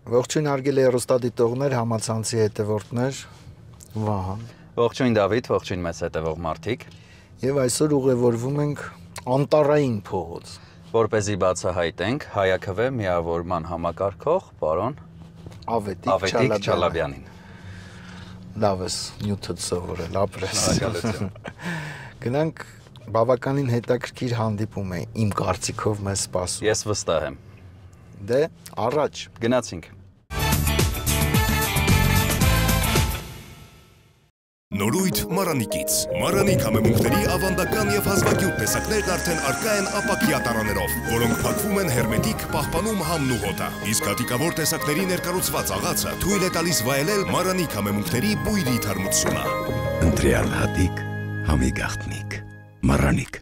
Ողջույն արգելի հեռուստադիտողներ, համացանցի հետևորդներ, Վահան։ Ողջույն Դավիթ, ողջույն մեզ հետևող մարդիկ։ Եվ այսօր ուղևորվում ենք Անտարային փողոց, որպեսզի բացահայտենք հայաքվե միավորման համակարգող պարոն Ավետիք Չալաբյանին։ Լավ ես, նյութդ սովորել, ապրես։ Շնորհակալություն։ Գնանք, բավականին հետաքրքիր հանդիպում է, իմ կարծիքով մեզ սպասում։ Ես վստահ եմ։ Դե, առաջ։ Գնացինք։ Նորույթ Մարանիկից։ Մարանիկ համեմունքների ավանդական եւ հազվագյուտ տեսակներն արդեն առկա են ապակյա տարաներով, որոնք փակվում են հերմետիկ, պահպանում համն ու հոտը։ Իսկ հատիկավոր տեսակների ներկառուցված աղացը թույլ է տալիս վայելել Մարանիկ համեմունքների բույրի թարմությունը։ Ընտրյալ հատիկ, համի գաղտնիք։ Մարանիկ։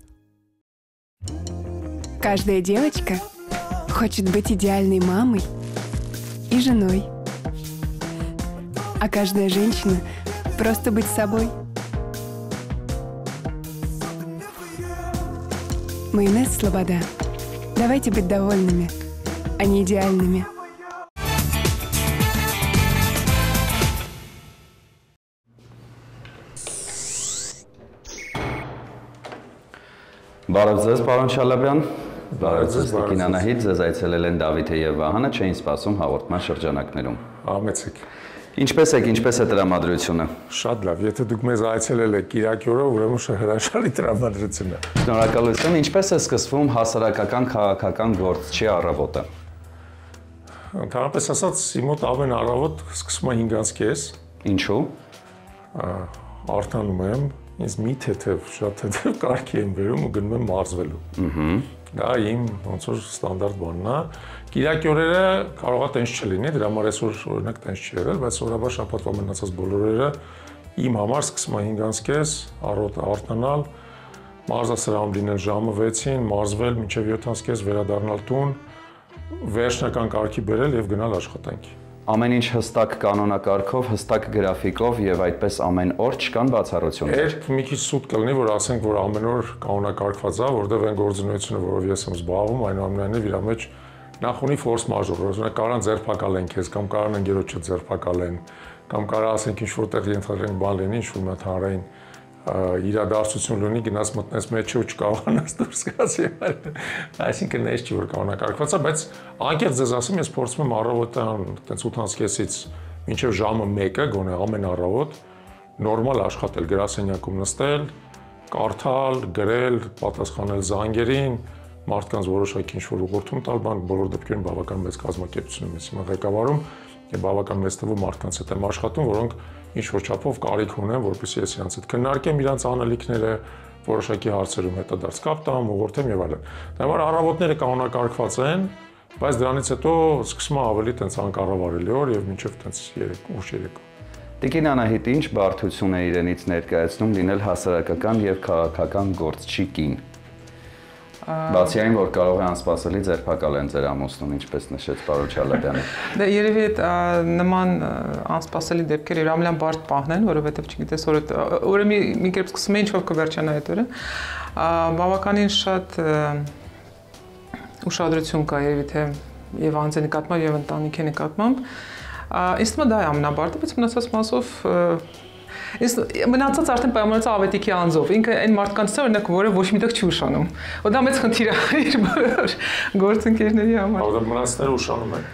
Каждая девочка хочет быть идеальной мамой и женой. А каждая женщина просто быть собой. Майонез Слобода. Давайте быть довольными, а не идеальными. Բարև ձեզ, պարոն Չալաբյան։ Բարև ձեզ, Տիկին Անահիտ, ձեզ այցելել են Դավիթը եւ Վահանը, չէին սպասում հաղորդման շրջանակներում։ Ամեցիկ։ Ինչպես եք, ինչպես է տրամադրությունը։ Շատ լավ, եթե դուք մեզ այցելել եք Կիրակի օրը, ուրեմն հրաշալի տրամադրություն է։ Շնորհակալություն։ Ինչպես է սկսվում հասարակական քաղաքական գործչի առավոտը։ Ընդհանրապես ասած, իմ մոտ ամեն առավոտ սկսվում է 5:30։ Ինչու։ Արտանում եմ, ինձ մի թեթև, շատ թեթև կարգի եմ վերում ու գնում եմ մարզվելու։ Դա իմ ոնց որ ստանդարտ բանն է։ Կիրակի օրերը կարող է տենց չլինի, դրա համար այսօր օրինակ տենց չի եղել, բայց սովորաբար շաբաթվա մնացած բոլոր օրերը իմ համար սկսում է 5:30, առավոտը արթնանալ, մարզասրահում լինել ժամը 6-ին, մարզվել մինչև 7:30 վերադառնալ տուն, վերջնական կարգի բերել եւ գնալ աշխատանքի։ Ամեն ինչ հստակ կանոնակարգով, հստակ գրաֆիկով եւ այդպես ամեն օր չկան բացառություններ։ Երբ մի քիչ սուտ կլինի, որ ասենք, որ ամեն օր կանոնակարգված է, որովհետեւ այն գործունեությունը, որով ես եմ զբաղվում, այնուամենայնիվ իր մեջ նախ ունի ֆորս մաժոր, օրինակ կարան ձերբակալեն քեզ, կամ կարան ընկերոջը ձերբակալեն, կամ կարա ասենք ինչ որտեղ ենթադրենք բան լինի, ինչ որ մթարային իրադարձություն լինի, գնաց մտնես մեջը ու չկարողանաս դուրս գաս եւ այլն։ Այսինքն այս չի որ կանոնակարգված է, բայց անկեղծ ձեզ ասեմ, ես փորձում եմ առավոտյան այտենց 8:30-ից մինչև ժամը 1-ը գոնե ամեն առավոտ նորմալ աշխատել, գրասենյակում նստել, կարդալ, գրել, պատասխանել զանգերին, մարդկանց որոշակի ինչ որ ուղղորդում տալ, բան բոլոր դեպքերում բավական մեծ կազմակերպություն եմ հիմա ղեկավարում եւ բավական մեծ թվով մարդկանց հետ եմ աշխատում, որոնք ինչ որ չափով կարիք ունեն, որպեսզի ես իրանց հետ քննարկեմ իրանց անելիքները, որոշակի հարցերում հետադարձ կապ տամ, ուղղորդեմ եւ այլն։ Դա որ առավոտները կանոնակարգված են, բայց դրանից հետո սկսում է ավելի տենց անկառավարելի օր եւ մինչեւ տենց 3 Տիկին Անահիտ, ինչ բարդություն է իրենից ներկայացնում լինել հասարակական եւ քաղաքական գործչի կին։ Բացի այն, որ կարող է անսպասելի ձերբակալեն ձեր ամուսնուն, ինչպես նշեց պարոն Չալաբյանը։ Դե երևի այդ նման անսպասելի դեպքեր իրամլյան բարդ պահն են, որովհետև չգիտես օրը մի կերպ սկսում է ինչով կվերջանա այդ օրը։ Բավականին շատ ուշադրություն կա երևի թե եւ անձի նկատմամբ եւ ընտանիքի նկատմամբ։ Ինձ թվում է դա է ամենաբարդը, բայց մնացած մասով մնացած արդեն պայմանավորված Ավետիքի անձով, ինքը այն մարդկանց է, օրինակ, որը ոչ միտեղ չի ուշանում։ Ու դա մեծ խնդիր է իր բոլոր գործընկերների համար։ Որը մնացածները ուշանում են։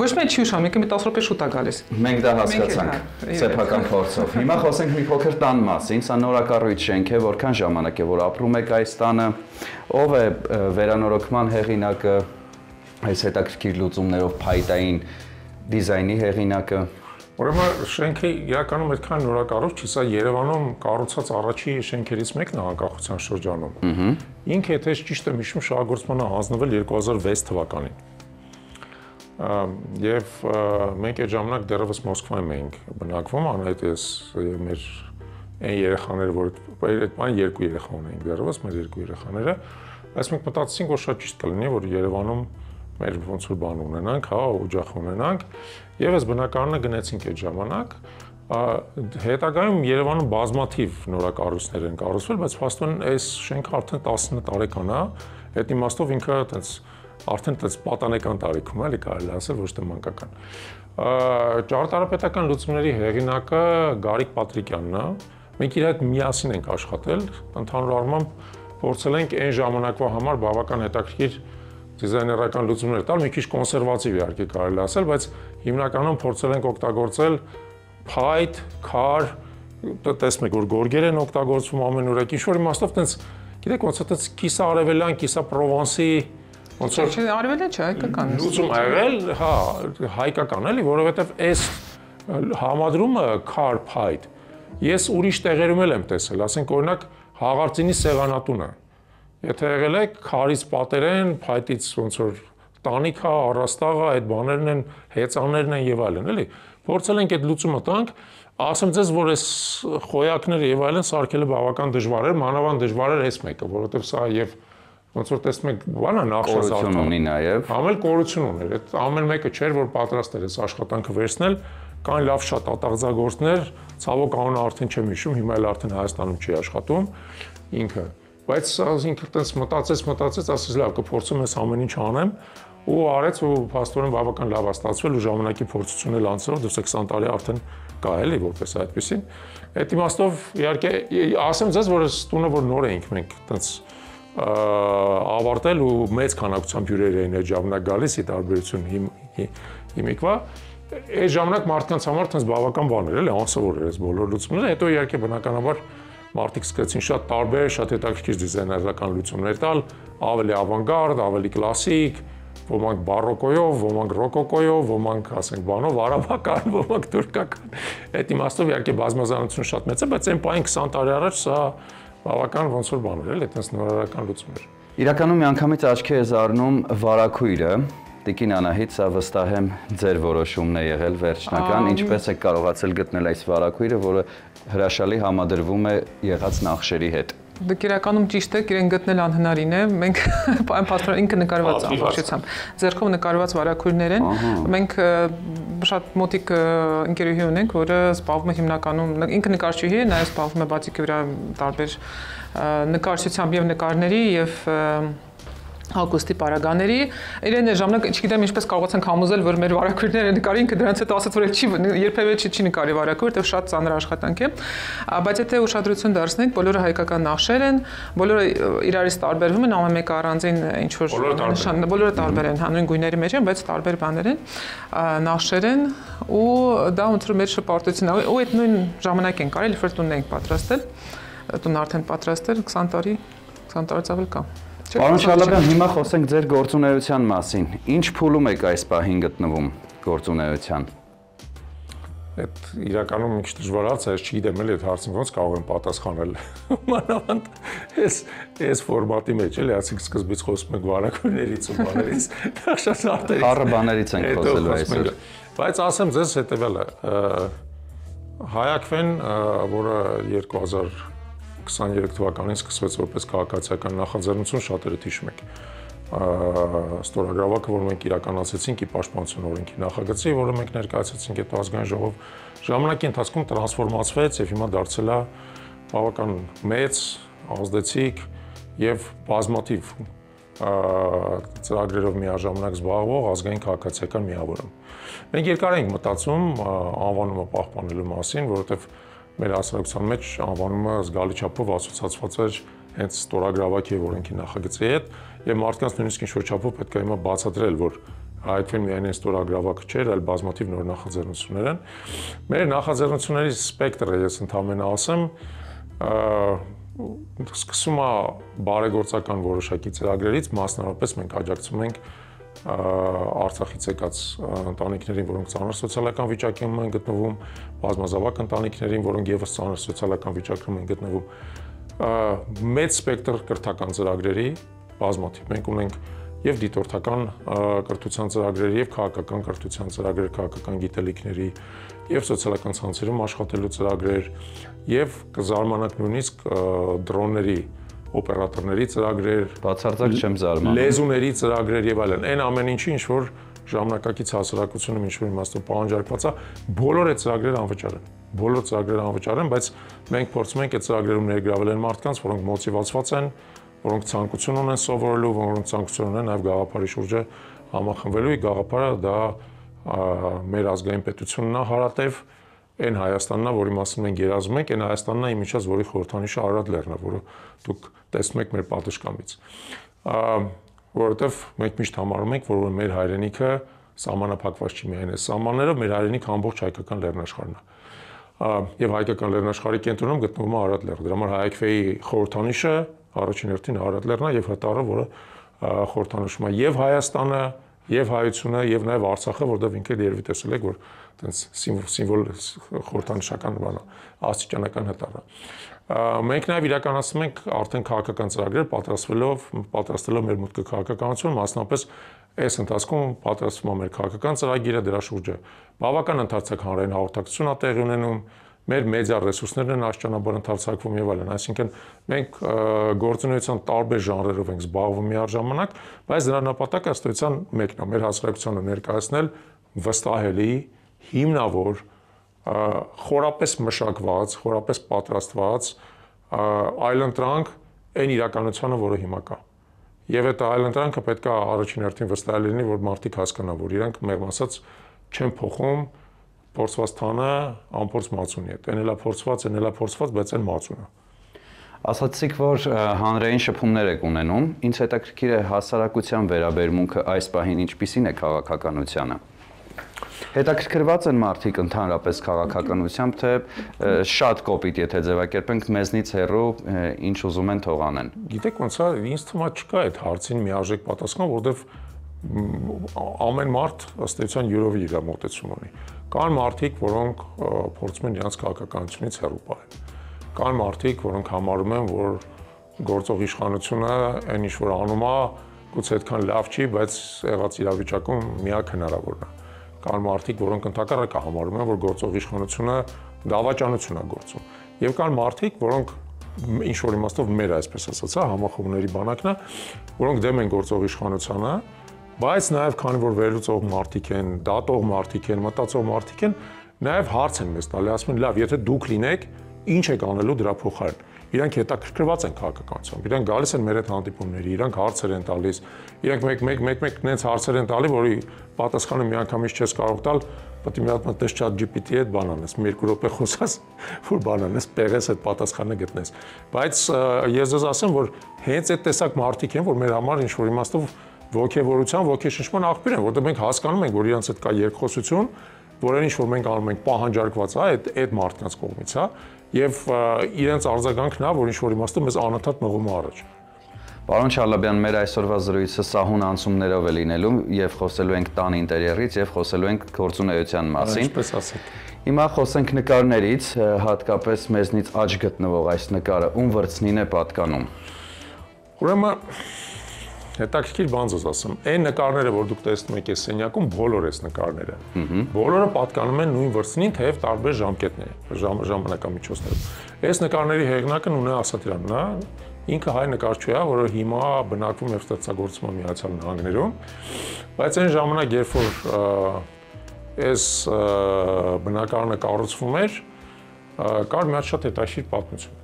Ոչ մի չի ուշանում, եկեք մի 10 րոպե շուտ է գալիս։ Մենք դա հասկացանք սեփական փորձով։ Հիմա խոսենք մի փոքր տան մասին, սա նորակառույց շենք է, որքան ժամանակ է, որ ապրում եք այս տանը, ով է վերանորոգման հեղինակը, այս հետաքրքիր լուծումներով փայտային դիզայնի հեղինակը։ Ուրեմն շենքը իրականում այդքան նորակառույց չի, սա Երևանում կառուցած առաջի շենքերից մեկն է անկախության շրջանում։ Ինքը, եթե ճիշտ եմ հիշում, շահագործմանը հանձնվել 2006 թվականին։ Եվ մենք այդ ժամանակ դեռևս Մոսկվայում էինք բնակվում, անհայտ ես եւ մեր այն երեխաները, որ այդ բան երկու երեխա ունեինք դեռևս, մեր երկու երեխաները, բայց մենք մտածեցինք, որ շատ ճիշտ կլինի, որ Երևանում մեր ոնց որ բան ունենանք, հա, օջախ ունենանք, եւ այս բնակարանը գնացինք այդ ժամանակ։ Հետագայում Երևանում բազմաթիվ նորակառույցներ են կառուցվել, բայց փաստորեն այս շենքը արդեն 19 տարեկան է, այդ իմաստով ինքը այտենց արդեն այդպես պատանեկան տարիքում էլի կարելի ասել, ոչ թե մանկական։ Ճարտարապետական լուծումների հեղինակը Գարիկ Պատրիկյանն է։ Մենք իր հետ միասին ենք աշխատել, ընդհանուր առմամբ փորձել ենք այն ժամանակվա համար բավական հետաքրքիր դիզայներական լուծումներ տալ, մի քիչ կոնսերվատիվ իհարկե կարելի ասել, բայց հիմնականում փորձել ենք օգտագործել փայտ, քար, տեսնում եք որ գորգեր են օգտագործվում ամենուրեք, ինչ որ իմաստով տենց, գիտեք ոնց է տենց կիսա արևելյան, կիսա Պրովանսի ոնց որ արևելյան չէ, հայկական։ Լուծում եղել, հա, հայկական էլի, որովհետև այս համադրումը քար, փայտ ես ուրիշ տեղերում եմ տեսել, ասենք օրինակ հաղարծինի սեղանատունը։ Եթե եղել է քարից պատերեն, փայտից ոնց որ տանիքա, առաստաղա, այդ բաներն են, հեծաններն են եւ այլն, էլի։ Փորձել ենք այդ լուծումը տանք, ասեմ ձեզ, որ այս խոյակները եւ այլն սարքելը բավական դժվար էր, մանավանդ դժվար էր այս մեկը, որովհետեւ սա եւ ոնց որ տեսնում եք, բանա նախշազարդ ունի նաեւ։ Համել կորություն ուներ։ Այդ ամեն մեկը չէր, որ պատրաստ էր այս աշխատանքը վերցնել, կան լավ շատ ատաղձագործներ, ցավոք անունը արդեն չեմ հիշում, հիմա էլ արդեն Հայաստանում չի աշխատում ինքը։ Բայց ինքը տենց մտածեց, ասեց լավ, կփորձեմ այս ամեն ինչ անեմ ու արեց ու փաստորեն բավական լավ է ստացվել ու ժամանակի փորձությունն էլ անցնով դուք 20 տարի արդեն կա էլի որպես այդպեսին։ Այդ իմաստով իհարկե ասեմ ձեզ, որ այս տունը որ նոր էինք մենք տենց ավարտել ու մեծ քանակությամբ հյուրեր էին այդ ժամանակ գալիս, ի տարբերություն հիմիկվա, այդ ժամանակ մարդկանց համար տենց բավական բան էր էլի, անսովոր էր այս բոլոր լուծումները, հետո իհարկե բնականաբար մարդիկ սկսեցին շատ տարբեր, շատ հետաքրքիր դիզայներական լուծումներ տալ, ավելի ավանգարդ, ավելի կլասիկ, ոմանք բարոկոյով, ոմանք ռոկոկոյով, ոմանք ասենք բանով, արաբական, ոմանք թուրքական։ Այդ իմաստով իհարկե բազմազանությունը շատ մեծ է, բայց այն պայն 20 տարի առաջ սա բավական ոնց որ բան էր, էլի, այդպես նորարարական լուծումներ։ Իրականում միանգամից աչքի է զարնում վարակույրը։ Տիկին Անահիտ, սա վստահ եմ ձեր որոշումն է եղել վերջնական, ինչպես եք կարողացել գտնել այս վարակույրը, որը հրաշալի համադրվում է եղած նախշերի հետ։ Դուք իրականում ճիշտ եք, իրեն գտնել անհնարին է, մենք այն փաստորեն ինքը նկարված ամբողջությամբ, ձեռքով նկարված վարակույրներ են, մենք շատ մոտիկ ընկերուհի ունենք, որը զբաղվում է հիմնականում, ինքը նկարչուհի է, նաև զբաղվում է բացիկի վրա տարբեր նկարչությամբ եւ նկարների եւ Հագուստի պարագաների, իրեն է ժամանակ, չգիտեմ ինչպես կարողացանք համոզել, որ մեր վարակույրները նկարի, ինքը դրանց հետ ասաց, որ երբևէ չի նկարի վարակույր, որտեղ շատ ծանր աշխատանք է, բայց եթե ուշադրություն դարձնենք, բոլորը հայկական նախշեր են, բոլորը իրարից տարբերվում են, ամեն մեկը առանձին ինչ որ նշան, բոլորը տարբեր են, հանրային գույների մեջ են, բայց տարբեր բաներ են, նախշեր են ու դա ոնց որ մեր շփոթությունն է, ու այդ նույն ժամանակ են կարել, երբ տունն ենք պատրաստել, տունը արդեն պատրաստել 20 տարից ավել կա։ Պարոն Շալաբյան, հիմա խոսենք ձեր գործունեության մասին։ Ինչ փուլում եք այս պահին գտնվում գործունեության։ Այդ իրականում մի քիչ դժվար հարց է, չգիտեմ էլի այդ հարցին ոնց կարող եմ պատասխանել։ Մանավանդ այս ֆորմատի մեջ էլի, ասենք սկզբից խոսում ենք վարակույրներից ու բաներից, դա շատ հարթ է։ Խառը բաներից ենք խոսելու այսօր։ Բայց ասեմ ձեզ հետևյալը, Հայակվեն, որը 2023 թվականին սկսվեց որպես քաղաքացիական նախաձեռնություն, շատերը հիշում եք։ Ստորագրավակը, որ մենք իրականացրեցինք ի պաշտպանություն օրենքի նախագծի, որը մենք ներկայացրեցինք այդ ազգային ժողով, ժամանակի ընթացքում տրանսֆորմացվեց եւ հիմա դարձել է բավական մեծ, ազդեցիկ եւ բազմաթիվ ծրագրերով միաժամանակ զբաղվող ազգային քաղաքացիական միավորում։ Մենք երկար ենք մտածում անվանումը պահպանելու մասին, որովհետեւ մեր հասարակության մեջ անվանումը զգալի չափով ասոցացված էր հենց ստորագրավակի եւ օրենքի նախագծի հետ եւ մարդկանց նույնիսկ ինչ-որ չափով պետք է հիմա բացատրել, որ այդքան միայն այն ստորագրավակը չէր, այլ բազմաթիվ նոր նախաձեռնություններ են։ Մեր նախաձեռնությունների սպեկտրը, ես ընդհանրապես ասեմ, սկսում է բարեգործական որոշակի ծրագրերից, մասնավորապես մենք աջակցում ենք Արցախից եկած ընտանիքներին, որոնք ծանր սոցիալական վիճակում են գտնվում, բազմազավակ ընտանիքներին, որոնք եւս ծանր սոցիալական վիճակում են գտնվում, մեծ սպեկտր կրթական ծրագրերի բազմաթիվ։ Մենք ունենք եւ դիտորդական կրթության ծրագրեր, եւ քաղաքական կրթության ծրագրեր, քաղաքական գիտելիքների, եւ սոցիալական ցանցերում աշխատելու ծրագրեր, եւ կզարմանաք նույնիսկ դրոնների օպերատորների ծրագրեր, բացարձակ չեմ զարմանում, լեզուների ծրագրեր եւ այլն։ Այն ամեն ինչի ինչ որ ժամանակակից հասարակությունը ինչ որ իմաստով պահանջարկված է, բոլոր այդ ծրագրերը անվճար են։ Բոլոր ծրագրերը անվճար են, բայց մենք փորձում ենք այդ ծրագրերում ներգրավել են մարդկանց, որոնք մոտիվացված են, որոնք ցանկություն ունեն սովորելու, որոնք ցանկություն ունեն նաև գաղափարի շուրջը համախմբվելու, գաղափարը դա մեր ազգային պետությունն է հարատև, այն Հայաստանն է, որի մասին մենք երազում ենք, այն Հայաստանն է, իմիջած, որի խորհրդանիշը Արարատ լեռն է, որը դուք տեսնում եք մեր պատշգամբից։ Որովհետև մենք միշտ համարում ենք, որ մեր հայրենիքը սահմանափակված չի միայն այս սահմաններով, մեր հայրենիքը ամբողջ հայկական լեռնաշխարհն է։ Եվ հայկական լեռնաշխարհի կենտրոնում գտնվում է Արարատ լեռը։ Դրա համար հայաքվեի խորհրդանիշը առաջին հերթին Արարատ լեռն է եւ հտառը, որը խորհրդանշում է եւ Հայաստանը, եւ հայությունը, եւ նաեւ Արցախը, որտեղ ինքը երևի տեսել եք, որ այտենց սիմվոլ խորհրդանշական բան է, աստիճանական հտառ է։ Մենք նաեւ իրականացնում ենք արդեն քաղաքական ծրագրեր, պատրաստելով մեր մուտքը քաղաքականություն, մասնապես այս ընթացքում պատրաստվում է մեր քաղաքական ծրագիրը, դրա շուրջը բավական ընդարձակ հանրային հաղորդակցություն է տեղի ունենում, մեր մեդիա ռեսուրսներն են աշճանաբար ընդարձակվում եւ այլն, այսինքն մենք գործունեության տարբեր ժանրերով ենք զբաղվում միաժամանակ, բայց դրա նպատակը ըստ էության մեկն է, մեր հասարակությանը ներկայացնել վստահելի, հիմնավոր, խորապես մշակված, խորապես պատրաստված այլընտրանք այն իրականությանը, որը հիմա կա։ Եվ այդ այլընտրանքը պետք է առաջին հերթին վստահելի լինի, որ մարդիկ հասկանան, որ իրանք մեղմ ասած չեն փոխում փորձված թանը անփորձ մածունի հետ։ Այն էլա փորձված, բայց այն մածուն է։ Ասացիք, որ հանրային շփումներ եք ունենում, ինձ հետաքրքիր է հասարակության վերաբերմունքը այս պահին ինչպիսին է քաղաքականությանը։ Հետաքրքրված են մարդիկ ընդհանրապես քաղաքականությամբ, թե շատ կոպիտ, եթե ձևակերպենք, մեզնից հեռու ինչ ուզում են թող անեն։ Գիտեք ոնց է, ինձ թվում է չկա այդ հարցին միաժեք պատասխան, որովհետև ամեն մարդ ըստ էության յուրովի իր մոտեցում ունի։ Կան մարդիկ, որոնք փորձում են իրենց քաղաքականությունից հեռու պահել։ Կան մարդիկ, որոնք համարում են, որ գործող իշխանությունը այն ինչ որ անում է, գուցե այդքան լավ չի, բայց եղած իրավիճակում միակ հնարավորն է։ Կան մարդիկ, որոնք ընդհակառակը համարում են, որ գործող իշխանությունը դավաճանություն է գործում։ Եվ կան մարդիկ, որոնք ինչ որ իմաստով մեր այսպես ասած, համախոհների բանակն է, որոնք դեմ են գործող իշխանությանը, բայց նաև քանի որ վերլուծող մարդիկ են, դատող մարդիկ են, մտածող մարդիկ են, նաև հարց են մեզ տալի, ասում են, լավ, եթե դուք լինեք, ինչ եք անելու դրա փոխարեն։ Իրանք հետաքրքրված են քաղաքականությամբ, իրանք գալիս են մեր հետ հանդիպումների, իրանք հարցեր են տալիս, իրանք մեկ նենց հարցեր են տալի, որի պատասխանը միանգամից չես կարող տալ, պետք է մի հատ մտես ChatGPT-ի հետ բան անես, մի երկու րոպե խոսած, որ բան անես, պեղես այդ պատասխանը գտնես։ Բայց ես ձեզ ասեմ, որ հենց այդ տեսակ մարդիկ են, որ մեր համար ինչ որ իմաստով ոգևորության, ոգեշնչման աղբյուր են, որտեղ մենք հասկանում ենք, որ իրանց հետ կա երկխոսություն, որ այն ինչ որ մենք անում ենք պահանջարկված է այդ մարդկանց կողմից, հա, եւ իրենց արձագանքն է, որ ինչ որ իմաստով մեզ անընդհատ մղում է առաջ։ Պարոն Չալաբյան, մեր այսօրվա զրույցը սահուն անցումներով է լինելու եւ խոսելու ենք տան ինտերիերից եւ խոսելու ենք գործունեության մասին։ Ինչպես ասեք։ Հիմա խոսենք նկարներից, հատկապես մեզնից աճ գտնվող այս նկարը ում վրձնին է պատկանում։ Ուրեմն հետաքրքիր բան ձեզ ասեմ, այն նկարները, որ դուք տեսնում եք այս սենյակում, բոլոր այս նկարները, բոլորը պատկանում են նույն վրձնին, թեև տարբեր ժամանակամիջոցներով։ Այս նկարների հեղինակը Նունե Ասատրյանն է, ինքը հայ նկարչուհի է, որը հիմա բնակվում եւ ստեղծագործում է Միացյալ Նահանգներում, բայց այն ժամանակ, երբ որ այս բնակարանը կառուցվում էր, կար մի հատ շատ հետաքրքիր պատմություն։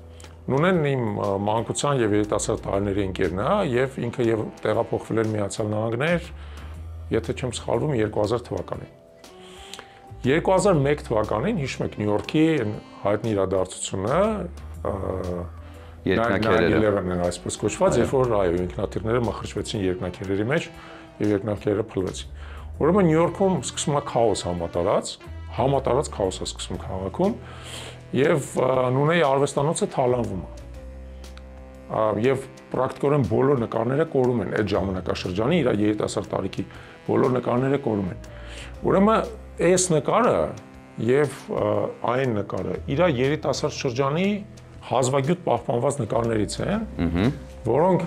Նունեն իմ մանկության եւ երիտասարդ տարիների ընկերն է եւ ինքը եւ տեղափոխվել էր Միացյալ Նահանգներ, եթե չեմ սխալվում, 2000 թվականին։ 2001 թվականին հիշում եք Նյու Յորքի հայտնի իրադարձությունը, երկնաքերերն են այսպես կոչված, երբ որ այո ինքնաթիռները մխրճվեցին երկնաքերերի մեջ եւ երկնաքերերը փլվեցին։ Ուրեմն Նյու Յորքում սկսում է քաոս համատարած քաոս է սկսում քաղաքում եւ Նունեի արվեստանոցը թալանվում է։ Եվ պրակտիկորեն բոլոր նկարները կորում են այդ ժամանակաշրջանի իր երիտասարդ տարիքի բոլոր նկարները կորում են։ Ուրեմն այս նկարը եւ այն նկարը իր երիտասարդ շրջանի հազվագյուտ պահպանված նկարներից են, որոնք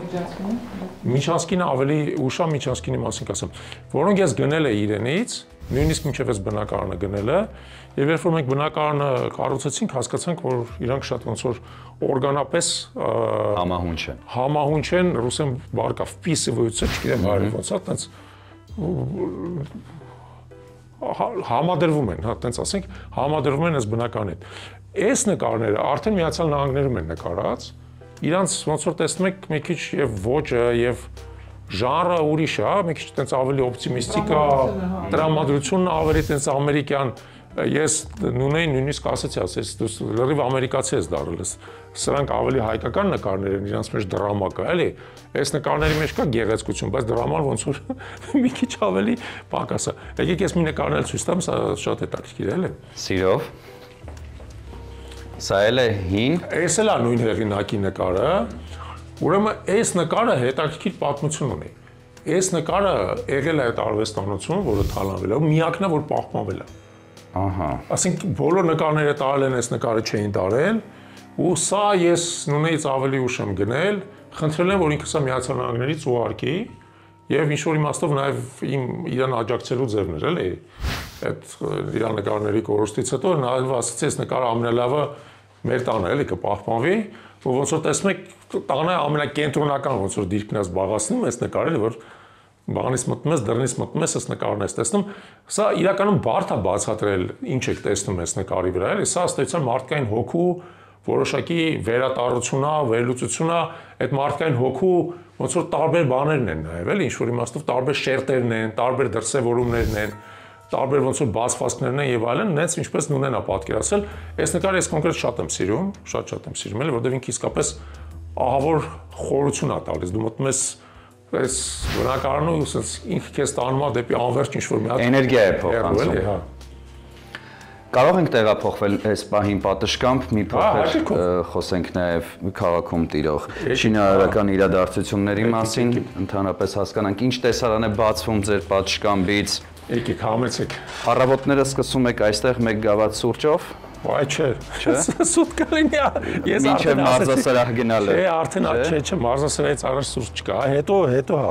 Միչանսկին ավելի ուշա Միչանսկինի մասին կասեմ, որոնք ես գնել եմ իրենից, նույնիսկ մինչև այս բնակարանը գնել է, եւ երբ որ մենք բնակարանը կառուցեցինք, հասկացանք, որ իրանք շատ ոնց որ օրգանապես համահունչ են, ռուսեն բառ կա, вписываются, չգիտեմ հայերեն ոնց է, տենց համադրվում են, հա, տենց ասենք, համադրվում են այս բնականին հետ։ Այս նկարները արդեն Միացյալ Նահանգներում են նկարած իրանց ոնց որ տեսնում եք մի քիչ եւ ոճը եւ ժանրը ուրիշ է, մի քիչ տենց ավելի օպտիմիստիկ է, տրամադրությունն ավելի տենց ամերիկյան ես նույնին նույնիսկ ասացի, ասես դու լրիվ ամերիկացի ես դառել ես։ Սրանք ավելի հայկական նկարներ են, իրանց մեջ դրամա կա, էլի։ Այս նկարների մեջ կա գեղեցկություն, բայց դրաման ոնց որ մի քիչ ավելի պակաս է։ Եկեք ես մի նկարն էլ ցույց տամ, սա շատ հետաքրքիր է, էլի։ Սիրով։ Սա էլ է հին։ Այս էլ է նույն հեղինակի նկարը։ Ուրեմն այս նկարը հետաքրքիր պատմություն ունի։ Այս նկարը եղել է այդ արվեստանոցում, որը թալանվել է, միակն է, որ պահպանվել է։ Ահա։ Ասենք բոլոր նկարները տարել են, այս նկարը չէին տարել, ու սա ես նույնից ավելի ուշ եմ գնել, խնդրել եմ, որ ինքը սա Միացյալ Նահանգներից ուղարկի, եւ ինչ որ իմաստով նաեւ իրան աջակցելու ձևն էր, էլի։ Այդ իր նկարների կորստից հետո նաեւ ասացի, այս նկարը ամենալավը մեր տանը էլի կպահպանվի, ու ոնց որ տեսնում եք, տանը ամենակենտրոնական ոնց որ դիրքն է զբաղացնում այս նկարերը, որ բանից մտնում ես, դռնից մտնում ես, այս նկարն ես տեսնում, սա իրականում բարդ է բացատրել, ինչ եք տեսնում այս նկարի վրա, էլի, սա ըստ էության մարդկային հոգու որոշակի վերատառություն է, վերլուծություն է, այդ մարդկային հոգու ոնց որ տարբեր բաներն են նաև, էլի, ինչ որ իմաստով տարբեր շերտերն են, տարբեր դրսևորումներն են, տարբեր ոնց որ բացվածքներն են եւ այլն, նենց ինչպես նույնն է պատկերացել, այս նկարը ես կոնկրետ շատ եմ սիրում, շատ եմ սիրում, էլի, որովհետեւ ինքը իսկապես ահավոր խորություն է տալիս, դու մտնում ես այս բնակարանը ու ասես ինքը քեզ տանում է դեպի անverջ ինչ-որ մի հատ էներգիա է փոխանցում, հա։ Կարող ենք տեղափոխվել այս պահին պատշգամբ, մի փոքր խոսենք նաև քաղաքում տիրող շինարարական իրադարձությունների մասին, ընդհանրապես հասկանանք ինչ տեսարան է բացվում ձեր պատշգամբից։ Եկեք համեցեք։ Առավոտները սկսում եք այստեղ մեկ գավաթ սուրճով։ Այ չէ։ Սուտ կլինի։ Ես արդեն մարզասրահ գնալը։ Չէ, արդեն չէ, մարզասրահից առաջ սուրճ չկա, հետո հա։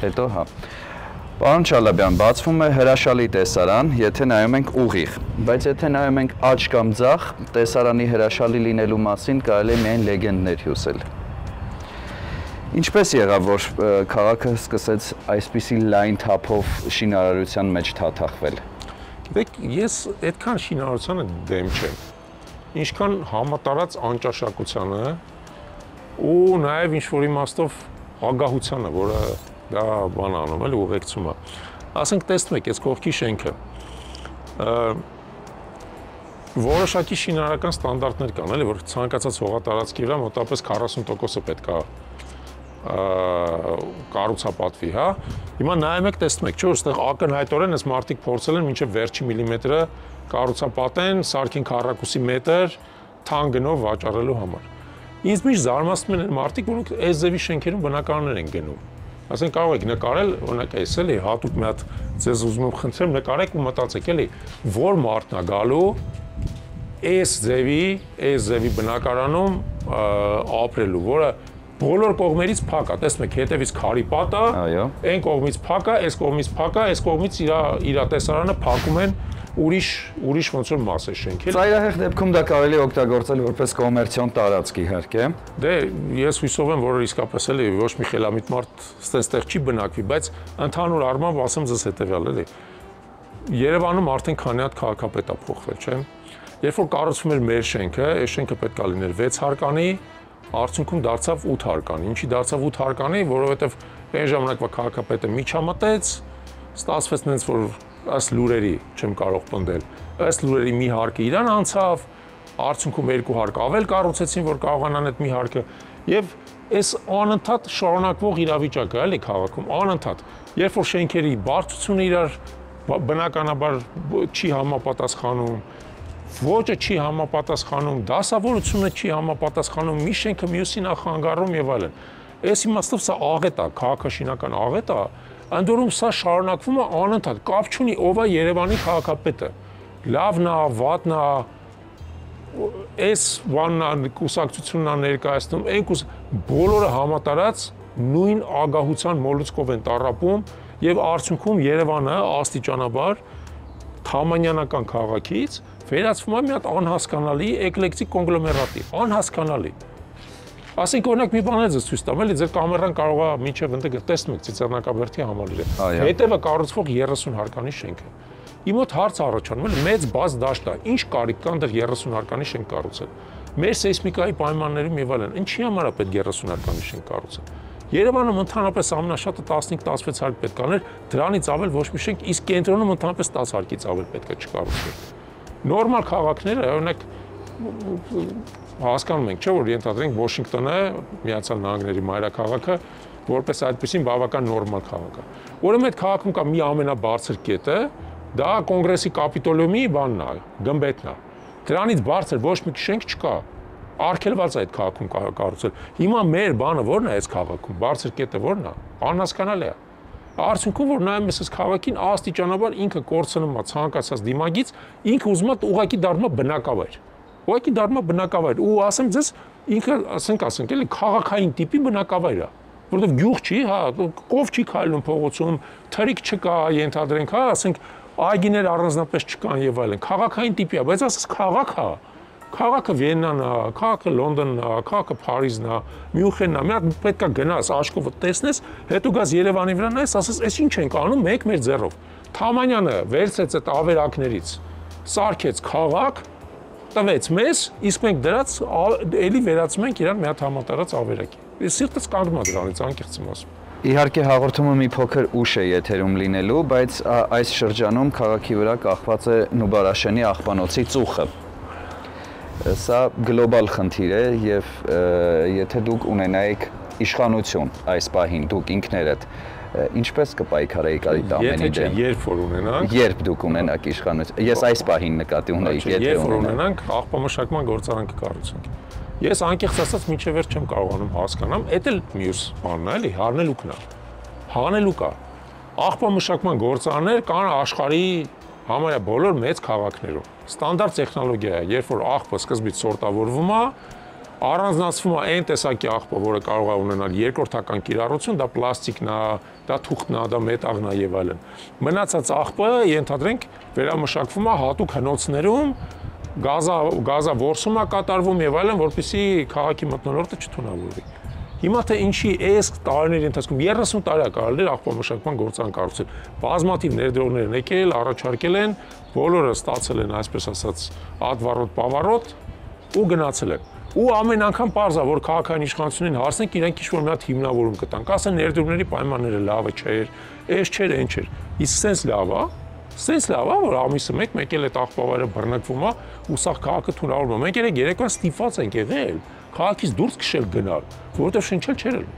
Հետո հա։ Պարոն Չալաբյան, բացվում է հրաշալի տեսարան, եթե նայում ենք ուղիղ, բայց եթե նայում ենք աջ կամ ձախ, տեսարանի հրաշալի լինելու մասին կարելի է միայն լեգենդներ հյուսել։ Ինչպես եղավ, որ քաղաքը սկսեց այսպիսի լայն թափով շինարարության մեջ թաթախվել։ Գիտեք, ես այդքան շինարարությանը դեմ չեմ։ Ինչքան համատարած անճաշակությանը ու նաև ինչ-որ իմաստով ագահությանը, որը դա բան անում էլ ուղեկցում է։ Ասենք տեսնում եք, այս կողքի շենքը որոշակի շինարարական ստանդարտներ կան, էլի, որ ցանկացած հողատարածքի վրա մոտավորապես 40%-ը պետք է կառուցապատվի, հա։ Հիմա նայում եք, տեսնում եք, չէ՞ որ այստեղ ակնհայտորեն այս մարդիկ փորձել են մինչև վերջի միլիմետրը կառուցապատեն, սարքին քառակուսի մետր թանկ գնով վաճառելու համար։ Ինձ միշտ զարմացնում են մարդիկ, որոնք այս ձևի շենքերում բնակարաններ են գնում։ Ասենք կարող եք նկարել, օրինակ այս էլի հատուկ մի հատ ձեզ ուզում եմ խնդրեմ նկարեք ու մտածեք էլի, որ մարդն է գալու այս ձևի բնակարանում ապրելու, որը բոլոր կողմերից փակ է, տեսնում եք, հետևից քարի պատ է, այն կողմից փակ է, այս կողմից փակ է, այս կողմից իր տեսարանը փակում են ուրիշ ոնց որ մաս է շենքել։ Ծայրահեղ դեպքում դա կարելի օգտագործել որպես կոմերցիոն տարածք, իհարկե։ Դե ես հույսով եմ, որ իսկապես էլի ոչ մի խելամիտ մարդ ստեղ չի բնակվի, բայց ընդհանուր առմամբ ասեմ ձեզ հետևյալ էլի։ Երևանում արդեն քանի հատ քաղաքապետ է փոխվել, չէ՞։ Երբ որ կառուցվում էր մեր շենքը, այս շենքը պետք է լիներ 6 հարկանի, արդյունքում դարձավ 8 հարկանի։ Ինչի դարձավ 8 հարկանի, որովհետև այն ժամանակվա քաղաքապետը միջամտեց, ստացվեց նենց որ ըստ լուրերի չեմ կարող պնդել, ըստ լուրերի մի հարկը իրան անցավ, արդյունքում 2 հարկ ավել կառուցեցին, որ կարողանան այդ մի հարկը եւ այս անընդհատ շարունակվող իրավիճակ է էլի քաղաքում, անընդհատ։ Երբ որ շենքերի բարձրությունը իրար բնականաբար չի համապատասխանում, ոճը չի համապատասխանում, դասավորությունը չի համապատասխանում, մի շենքը մյուսին է խանգարում եւ այլն։ Այս իմաստով սա աղետ է, քաղաքաշինական աղետ է, ընդ որում սա շարունակվում է անընդհատ, կապ չունի ով է Երևանի քաղաքապետը։ Լավն է, վատն է, այս բանն կուսակցությունն է ներկայացնում, այն բոլորը համատարած նույն ագահության մոլուցկով են տառապում եւ արդյունքում Երևանը աստիճանաբար թամանյանական քաղաքից վերածվում է մի հատ անհասկանալի էկլեկտիկ կոնգլոմերատի, անհասկանալի։ Ասենք օրինակ մի բան է ցույց տամ, էլի ձեր կամերան կարող է մինչև ընդ տեսնում եք Ծիծեռնակաբերդի համալիրը։ Հետևը կառուցվող 30 հարկանի շենքը։ Իմ մոտ հարց առաջանում է, մեծ բաց դաշտ է, ինչ կարիք կա դեռ 30 հարկանի շենք կառուցել։ մեր սեյսմիկայի պայմաններում եւ այլն, ինչի համար է պետք 30-ական շենք կառուցել։ Երևանում ընդհանրապես ամենաշատը 15-16 հարկ պետք է աներ, դրանից ավել ոչ մի շենք, իսկ կենտրոնում ընդհանրապես 10 հարկից ավել պետք է չկառուցվի։ Նորմալ քաղաքները, օրինակ հասկանում ենք, չէ՞ որ ենթադրենք Վաշինգտոնը, Միացյալ Նահանգների մայրաքաղաքը, որպես այդպեսին բավական նորմալ քաղաք է։ Ուրեմն այդ քաղաքում կա մի ամենաբարձր կետը, դա կոնգրեսի կապիտոլիումի բանն է, գմբեթն է։ Դրանից բարձր ոչ մի շենք չկա։ Արգելված է այդ քաղաքում կառուցել։ Հիմա մեր բանը ո՞րն է այս քաղաքում, բարձր կետը ո՞րն է։ Անհասկանալի է։ Արդյունքում որ նայում ես այս քաղաքին աստիճանաբար ինքը կորցնում է ցանկացած դիմագից, ինքը ուզում է ուղղակի դառնա բնակավայր։ Ուղղակի դառնա բնակավայր ու ասեմ ձեզ ինքը ասենք էլի քաղաքային տիպի բնակավայր է, որովհետև գյուղ չի, հա, կով չի քայլում փողոցում, թրիկ չկա, ենթադրենք, հա, ասենք այգիներ առանձնապես չկան եւ այլն։ Քաղաքային տիպի է, բայց ասես քաղաք է։ Քաղաքը Վիեննան է, քաղաքը Լոնդոնն է, քաղաքը Փարիզն է, Մյունխենն է։ Մի հատ պետք է գնաս, աշկով տեսնես, հետո գաս Երևանի վրա նայես, ասես, «Էս ինչ ենք անում մեկ մեր ձեռով»։ Թամանյանը վերցրեց այդ ավերակներից, սարքեց քաղաք, տվեց մեզ, իսկ մենք դրած էլի վերածում ենք իրան մի հատ համատարած ավերակի։ Ես սիրտս կանգնում եմ դրանից, անկեղծ եմ ասում։ Իհարկե հաղորդումը մի փոքր ուշ է եթերում լինելու, բայց այս շրջանում քաղաքի վրա կախված է Նուբարաշենի աղբանոցի ծուխը։ Սա գլոբալ խնդիր է եւ եթե դուք ունենայիք իշխանություն այս պահին դուք ինքներդ ինչպես կպայքարեիք այդ ամենի դեմ։ Երբ որ ունենանք, երբ դուք ունենաք իշխանություն։ Ես այս պահին նկատի ունեի, եթե ունենանք, աղբամշակման գործարան կկառուցենք։ Ես անկեղծ ասած մինչև վերջ չեմ կարողանում հասկանամ, դա էլ մյուս բանն է, էլի, հանելուկն է։ Հանելուկ է։ Աղբամշակման գործարաններ կան աշխարհի համարյա բոլոր մեծ քաղաքներում։ Ստանդարտ տեխնոլոգիա է, երբ որ աղբը սկզբից սորտավորվում է, առանձնացվում է այն տեսակի աղբը, որը կարող է ունենալ երկրորդական կիրառություն, դա պլաստիկն է, դա թուղթն է, դա մետաղն է եւ այլն։ Մնացած աղբը, ենթադրենք, վերամշակվում է հատուկ հնոցներում, գազավորսում է կատարվում եւ այլն, որպեսզի քաղաքի մթնոլորտը չթունավորվի։ Հիմա թե ինչի այս տարիների ընթացքում 30 տարի է կարելի աղբամշակման գործարան կառուցել։ Բազմաթիվ ներդրողներ են եկել, առաջարկել են, բոլորը ստացել են, այսպես ասած, ադվարոտ-պավարոտ ու գնացել են։ Ու ամեն անգամ պարզ է, որ քաղաքային իշխանություններին հարցնենք, իրենք ինչ-որ մի հատ հիմնավորում կտան։ Կասեն ներդրումների պայմանները լավը չէր, էս չէր, այն չէր։ Իսկ սենց լավ է, որ ամիսը մեկ եկել այդ աղբավայրը բռնկվում է, ու սա քաղաքը թունավորվում է։ Մենք երեկոյան ստիպված ենք եղել քաղաքից դուրս քշել գնալ, որովհետև շնչել չէր ելնում։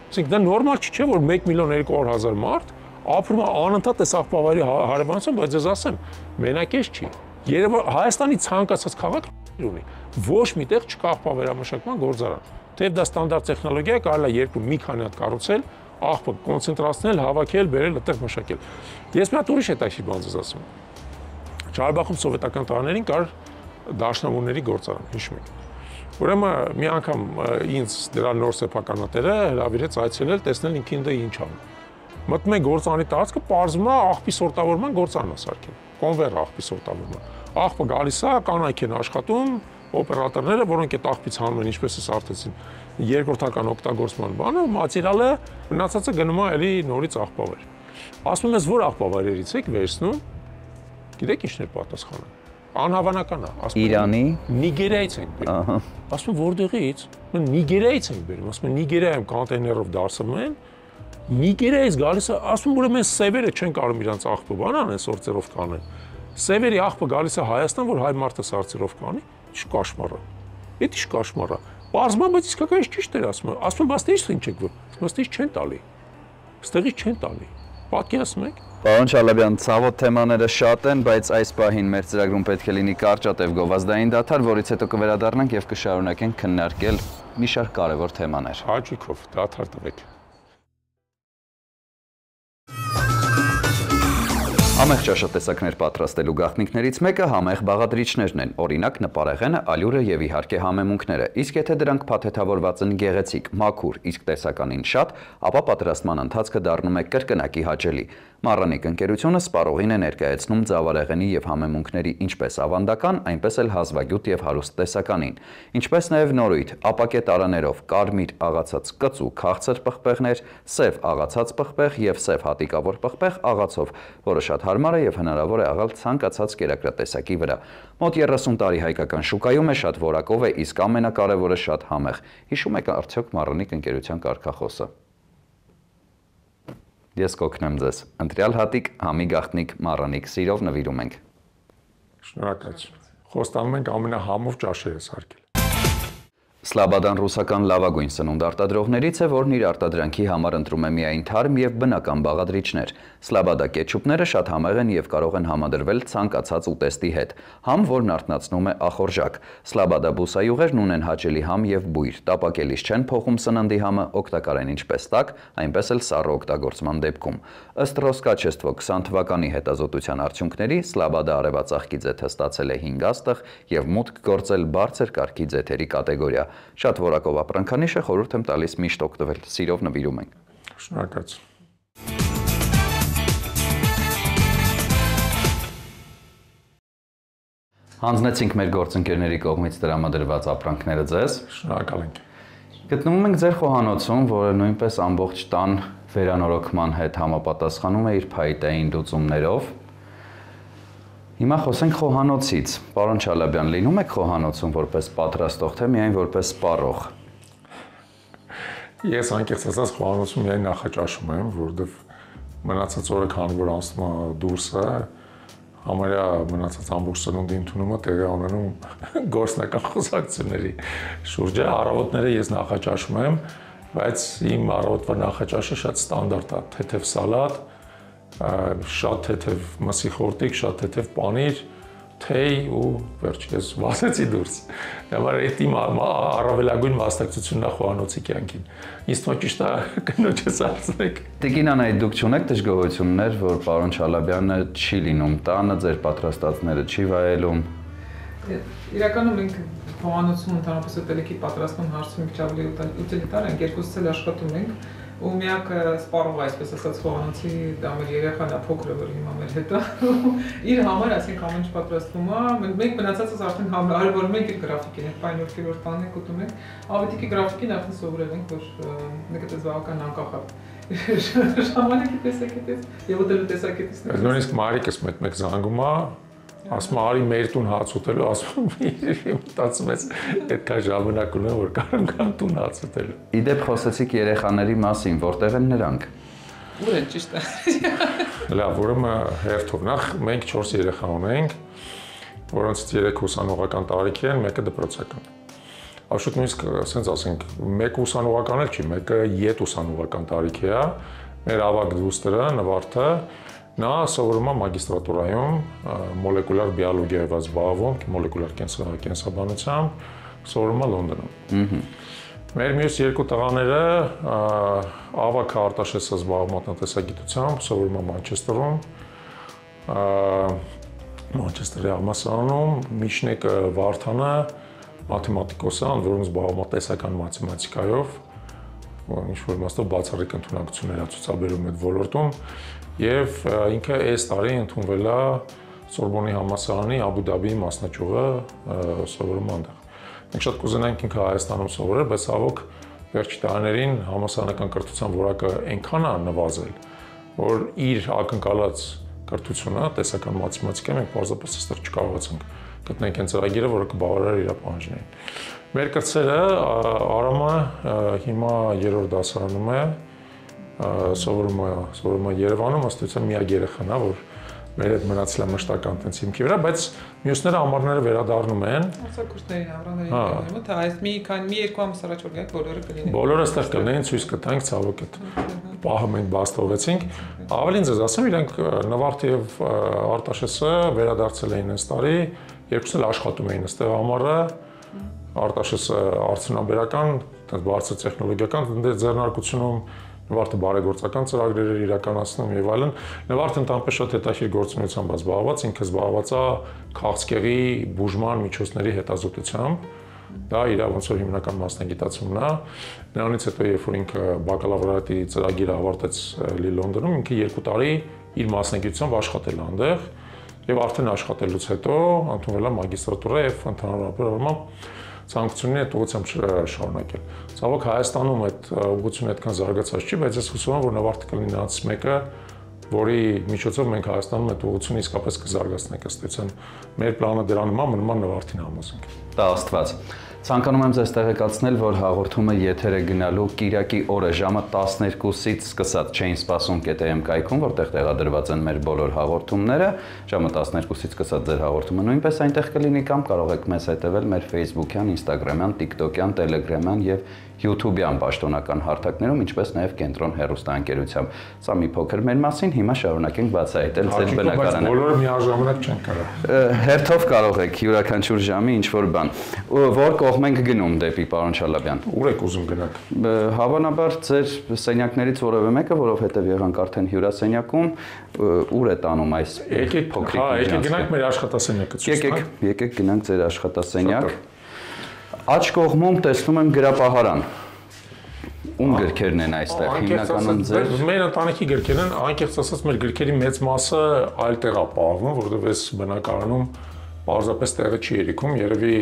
Ասենք դա նորմալ չի, չէ՞ որ 1.200.000 մարդ ապրում է անընդհատ այս աղբավայրի հարևանությամբ, բայց ես ասեմ, մենակ էս չի։ Հայաստանի ցանկացած քաղաք ունի։ Ոչ միտեղ չկա աղբավայրամշակման գործարան։ Թեև դա ստանդարտ տեխնոլոգիա է, կարելի է երկու մի քանի հատ կառուցել, աղբը կոնցենտրացնել, հավաքել, բերել, այդտեղ մշակել։ Ես մի հատ ուրիշ հետաքրքիր բան ձեզ ասում եմ։ Ջարբախում սովետական տարիներին կար դաշնամուրների գործարան, հիշում եք։ Ուրեմն մի անգամ ինձ դրա նոր սեփականատերը հրավիրեց այցելել, տեսնել ինքին դա ինչ անում։ Մտնում է գործարանի տարածքը, պարզվում է աղբի սորտավորման գործարան է սարքել։ Կոնվեր աղբի սորտավորման։ Աղբը գալիս է, կանայք են աշխատում, օպերատորները, որոնք այդ աղբից հանում են, ինչպես էս արդեցին, երկրորդական օգտագործման բանը, մատերիալը մնացածը գնում է էլի նորից աղբավայր։ Ասում ես, որ աղբավայրերից եք վերցնում, գիտեք ինչն է պատասխանը։ Անհավանական է, ասում Իրանի, Նիգերիայից ենք բերում։ Ասում որտեղից։ Նիգերիայից ենք բերում, ասում Նիգերիայում կոնտեյներով դարսում են, Նիգերիայից գալիս է, ասում ուրեմն սևերը չեն կարող իրանց աղբը բան անեն, սորցերով կանեն։ Սևերի աղբը գալիս է Հայաստան, որ հայ մարդը սարցերով կանի, ի՞նչ կաշմար է։ Էդ ի՞նչ կաշմար է։ Պարզվում է, բայց իսկական ճիշտ էր ասում։ Ասում բայց ինչ ինչ եք, ոստից չեն տալի։ Ստեղից չեն տալի։ Պատկերացնում եք։ Պարոն Չալաբյան, ցավոտ թեմաները շատ են, բայց այս պահին մեր ծրագրում պետք է լինի կարճատև գովազդային դադար, որից հետո կվերադառնանք եւ կշարունակենք քննարկել մի շարք կարևոր թեմաներ։ Հաճույքով դադար տվեք։ Համեղ ճաշատեսակներ պատրաստելու գաղտնիքներից մեկը համեղ բաղադրիչներն են, օրինակ նպարեղենը, ալյուրը եւ իհարկե համեմունքները։ Իսկ եթե դրանք փաթեթավորված են գեղեցիկ, մաքուր, իսկ տեսականին շատ, ապա պատրաստման ընթացքը դառնում է կրկնակի հաճելի։ Marranik ընկերությունը սպառողին է ներկայացնում ծավալեղենի եւ համեմունքների ինչպես ավանդական, այնպես էլ հազվագյուտ եւ հարուստ տեսականին, ինչպես նաեւ նորույթ, ապակե տարաներով, կարմիր աղացած կծու, քաղցր պղպեղներ, սև աղացած պղպեղ եւ սև հատիկավոր պղպեղ աղացով, որը շատ հարմար է եւ հնարավոր է աղալ ցանկացած կերակրատեսակի վրա։ Մոտ 30 տարի հայկական շուկայում է, շատ որակով է, իսկ ամենակարևորը շատ համեղ։ Հիշում եք արդյոք Marranik ընկերության կարգախոսը։ Ես կօգնեմ ձեզ։ Ընտրյալ հատիկ, համի գաղտնիք, Marranik, սիրով նվիրում ենք։ Շնորհակալություն։ Խոստանում ենք ամենահամով ճաշը ես հարկել։ Slabodան ռուսական լավագույն սնունդ արտադրողներից է, որն իր արտադրանքի համար ընտրում է միայն թարմ եւ բնական բաղադրիչներ։ Slabodա կետչուպները շատ համեղ են եւ կարող են համադրվել ցանկացած ուտեստի հետ։ Համ, որն արթնացնում է ախորժակ։ Slabodա բուսայուղերն ունեն հաճելի համ եւ բույր։ Տապակելիս չեն փոխում սննդի համը, օգտակար են ինչպես տաք, այնպես էլ սառը օգտագործման դեպքում։ Ըստ Ռոսկաչեստվո 20 թվականի հետազոտության արդյունքների, Slabodա արևածաղկի ձեթը ստացել է 5 աստղ եւ մուտք գործել բարձր կարգի ձեթերի կատեգորիա։ Շատ որակով ապրանքանիշ է, խորհուրդ եմ տալիս միշտ օգտվել, սիրով նվիրում ենք։ Շնորհակալություն։ Հանձնեցինք մեր գործընկերների կողմից տրամադրված ապրանքները ձեզ։ Շնորհակալ ենք։ Գտնվում ենք ձեր խոհանոցում, որը նույնպես ամբողջ տան վերանորոգման հետ համապատասխանում է իր փայտային լուծումներով։ Հիմա խոսենք խոհանոցից։ Պարոն Չալաբյան, լինում եք խոհանոցում որպես պատրաստող, թե միայն որպես սպառող։ Ես անկեղծ ասած խոհանոցում միայն նախաճաշում եմ, որովհետև մնացած օրը քանի որ անցնում է դուրսը, համարյա մնացած ամբողջ սնունդի ընդունումը տեղի ունենում գործնական խոսակցությունների շուրջը։ Առավոտները ես նախաճաշում եմ, բայց իմ առավոտվա նախաճաշը շատ ստանդարտ է, թեթև սալատ, շատ թեթև մսի խորտիկ, շատ թեթև պանիր, թեյ ու վերջ ես վազեցի դուրս։ Համար այդ իմ առավելագույն մասնակցությունն է խոհանոցի կյանքին։ Ինձ թվում է ճիշտ է կնոջս հարցնեք։ Տիկին Անահիտ, դուք չունեք դժգոհություններ, որ պարոն Չալաբյանը չի լինում տանը, ձեր պատրաստածները չի վայելում։ Իրականում մենք խոհանոցում ընդհանրապես ուտելիքի պատրաստման հարցում մի քիչ ավելի ուտելիտար ենք, երկուսս էլ աշխատում ենք։ Ու միակ սպառողը, այսպես ասած, խոհանոցի դա մեր երեխան է, փոքրը, որ հիմա մեր հետ է։ Իր համար, ասենք, ամեն ինչ պատրաստվում է։ Մենք մնացածս արդեն հարմարվում ենք իր գրաֆիկին, այդ պայն ովքեր որ տանն եք ուտում եք, ավետիքի գրաֆիկին արդեն սովորել ենք, որ նկատեց բավական անկախ է։ Ժամանակի տեսակետից եւ ուտելու տեսակետից։ Նույնիսկ Մարիկս մեկ զանգում է, ասում արի մեր տուն հաց ուտելու, ասում մտածում ես այդքան ժամանակ ունեմ, որ կարող եմ տուն հաց ուտելու։ Իդեպ խոսեցիք երեխաների մասին, որտեղ են նրանք։ Ուր են ճիշտ է։ Լավ, ուրեմն հերթով նախ մենք 4 երեխա ունենք, որոնցից 3 ուսանողական տարիքի են, մեկը դպրոցական։ Աշուտ նույնիսկ ասենց ասենք, մեկը ուսանողական էլ չի, մեկը յետ ուսանողական տարիքի է, մեր ավագ դուստրը, Նվարդը, նա սովորում է մագիստրատուրայում մոլեկուլար բիոլոգիայով զբաղվում, մոլեկուլար կենսաբանությամբ, սովորում է Լոնդոնում։ Մեր մյուս երկու տղաները ավագը Արտաշեսը զբաղվում տնտեսագիտությամբ, սովորում է Մանչեսթերում, Մանչեսթերի համալսարանում, միջնեկը Վարդանը մաթեմատիկոս է, որոնց զբաղվում է տեսական մաթեմատիկայով, ինչ-որ իմաստով բացառիկ ընդունակություններ է ցուցաբերում այդ ոլորտում, եւ ինքը այս տարի ընդունվել է Սորբոնի համալսարանի Աբու Դաբիի մասնաճյուղը սովորում այնտեղ։ Մենք շատ կուզենայինք ինքը Հայաստանում սովորել, բայց ավոք վերջի տարիներին համալսարանական կրթության որակը այնքան է նվազել, որ իր ակնկալած կրթությունը, տեսական մաթեմատիկա մենք պարզապես ստեղ չկարողացանք գտնենք այն ծրագիրը, որը կբավարար իր պահանջներին։ Մեր կրտսերը Արամը հիմա 3-րդ դասարանում է, սովորում է Երևանում, ըստ էության միակ երեխան է, որ մեր հետ մնացել է մշտական տենց հիմքի վրա, բայց մյուսները ամառները վերադառնում են։ Արձակուրդներին, ամռաններին, թե այս մի երկու ամս առաջ որ գայք բոլորը կլինեն։ Բոլորը ստեղ կլինեն, ցույց կտանք, ցավոք այդ պահը մենք բաց թողեցինք։ Ավելին ձեզ ասեմ, իրենք Նվարդը եւ Արտաշեսը վերադարձել էին այս տարի, երկուսն էլ աշխատում էին այստեղ ամառը։ Արտաշեսը արդյունաբերական, այդպես բարձր տեխնոլոգիական ձեռնարկությունում, Նվարդը բարեգործական ծրագրեր էր իրականացնում եւ այլն։ Նվարդը ընդհանրապես շատ հետաքրքիր գործունեությամբ է զբաղված, ինքը զբաղված է քաղցկեղի բուժման միջոցների հետազոտությամբ։ Դա իր ոնց որ հիմնական մասնագիտացումն է։ Նրանից հետո երբ որ ինքը բակալավրիատի ծրագիրը ավարտեց Լոնդոնում, ինքը 2 տարի իր մասնագիտությամբ աշխատել այնտեղ եւ արդեն աշխատելուց հետո ընդունվել է մագիստրատուրա եւ ընդհանրապես ցանկությունի այդ ուղղությամբ շարունակել։ Ցավոք Հայաստանում այդ ուղղությունը այդքան զարգացած չի, բայց ես հուսում եմ, որ նավարդը կլինի նրանց մեկը, որի միջոցով մենք Հայաստանում այդ ուղղությունը իսկապես կզարգացնենք, ըստ էության մեր պլանը դրան նման նավարդին համոզենք։ Տա Աստված։ Ցանկանում եմ ձեզ տեղեկացնել, որ հաղորդումը եթեր է գնալու Կիրակի օրը ժամը 12-ից սկսած չէին սպասում KTM կայքում, որտեղ տեղադրված են մեր բոլոր հաղորդումները, ժամը 12-ից սկսած ձեր հաղորդումը նույնպես այնտեղ կլինի կամ կարող եք մեզ հետևել մեր Facebook-յան, Instagram-յան, TikTok-յան, Telegram-յան եւ YouTube-յան պաշտոնական հարթակներում, ինչպես նաև կենտրոն հեռուստաընկերությամբ։ Սա մի փոքր մեր մասին, հիմա շարունակենք բացահայտել ձեր բնակարանը։ Բոլորը միաժամանակ չեն կարող։ Հերթով կարող եք յուրաքանչյուր ժամի ինչ-որ բան։ Որ կողմ ենք գնում դեպի պարոն Չալաբյան։ Ուր եք ուզում գնաք։ Հավանաբար ձեր սենյակներից որևէ մեկը, որովհետև եղանք արդեն հյուրասենյակում, ուր է տանում այս փոքրիկ։ Հա, եկեք գնանք մեր աշխատասենյակը ցույց տանք։ Եկեք գնանք ձեր աշխատասենյակ։ Աջ կողմում տեսնում եմ գրապահարան։ Ում գրքերն են այստեղ հիմնականում ձեր։ Մեր ընտանիքի գրքերն են, անկեղծ ասած մեր գրքերի մեծ մասը այլ տեղ է պահվում, որովհետև այս բնակարանում պարզապես տեղը չի երիքում, երևի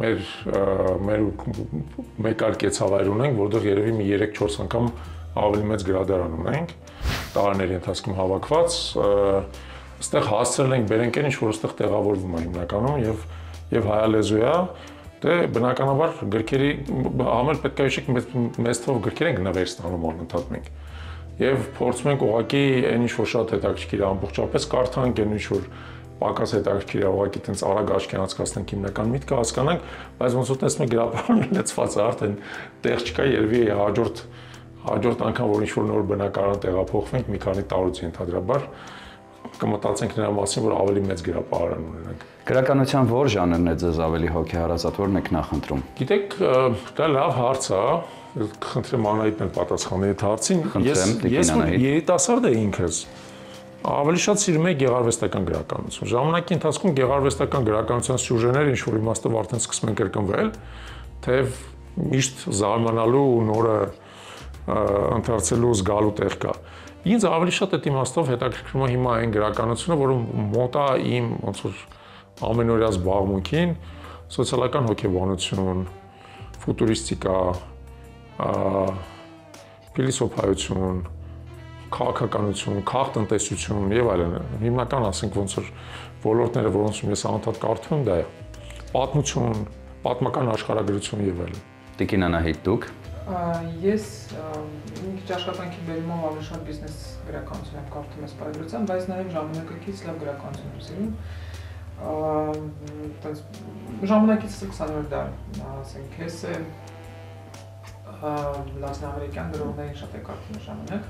մեր մեկ այլ կեցավայր ունենք, որտեղ երևի մի 3-4 անգամ ավելի մեծ գրադարան ունենք, տարիների ընթացքում հավաքված, այստեղ հասցրել ենք բերենք այն ինչ որ այստեղ տեղավորվում է հիմնականում եւ հայալեզու է, դե բնականաբար գրքերի համել պետք է հիշեք մեծ թվով գրքեր ենք նվեր ստանում անընդհատ մենք եւ փորձում ենք ուղղակի այն ինչ որ շատ հետաքրքիր է ամբողջապես կարդանք, այն ինչ որ պակաս հետաքրքիր է ուղղակի տենց արագ աչքի անցկացնենք հիմնական միտքը հասկանանք, բայց ոնց որ տեսնում եք գրապահարանը լեցված է արդեն տեղ չկա, երևի հաջորդ անգամ որ ինչ որ նոր բնակարան տեղափոխվենք մի քանի տարուց ընդհանրաբար կմտածենք նրա մասին, որ ավելի մեծ գրապահարան ունենանք։ Գրականության ո՞ր ժանրն է ձեզ ավելի հոգեհարազատ, որն եք նախընտրում։ Գիտեք, դա լավ հարց է, խնդրեմ Անահիտն էլ պատասխանի այդ հարցին։ Ես երիտասարդ եմ ինքս, ավելի շատ սիրում եմ գեղարվեստական գրականություն։ Ժամանակի ընթացքում գեղարվեստական գրականության սյուժեները ինչ որ իմաստով արդեն սկսում են կրկնվել, թեև միշտ զարմանալու ու նորը ընթերցելու զգալու տեղ կա։ Ինձ ավելի շատ այդ իմաստով հետաքրքրում է հիմա այն գրականությունը, որը մոտ է իմ ոնց որ ամենօրյա զբաղմունքին, սոցիալական հոգեբանություն, ֆուտուրիստիկա, փիլիսոփայություն, քաղաքականություն, քաղաքտնտեսություն եւ այլն։ Հիմնական ասենք ոնց որ ոլորտները, որոնցում ես անընդհատ կարդում եմ, դա է պատմություն, պատմական աշխարհագրություն եւ այլն։ Տիկին Անահիտ, դուք Ես մի քիչ աշխատանքի բերումով ավելի շատ բիզնես գրականություն եմ կարդում ես պայծրությամբ, բայց նաև ժամանակակից լավ գրականություն եմ սիրում։ Ժամանակից 20-րդ դար, ասենք, հեսը լատինամերիկյան գրողներին շատ է կարդում ժամանակ։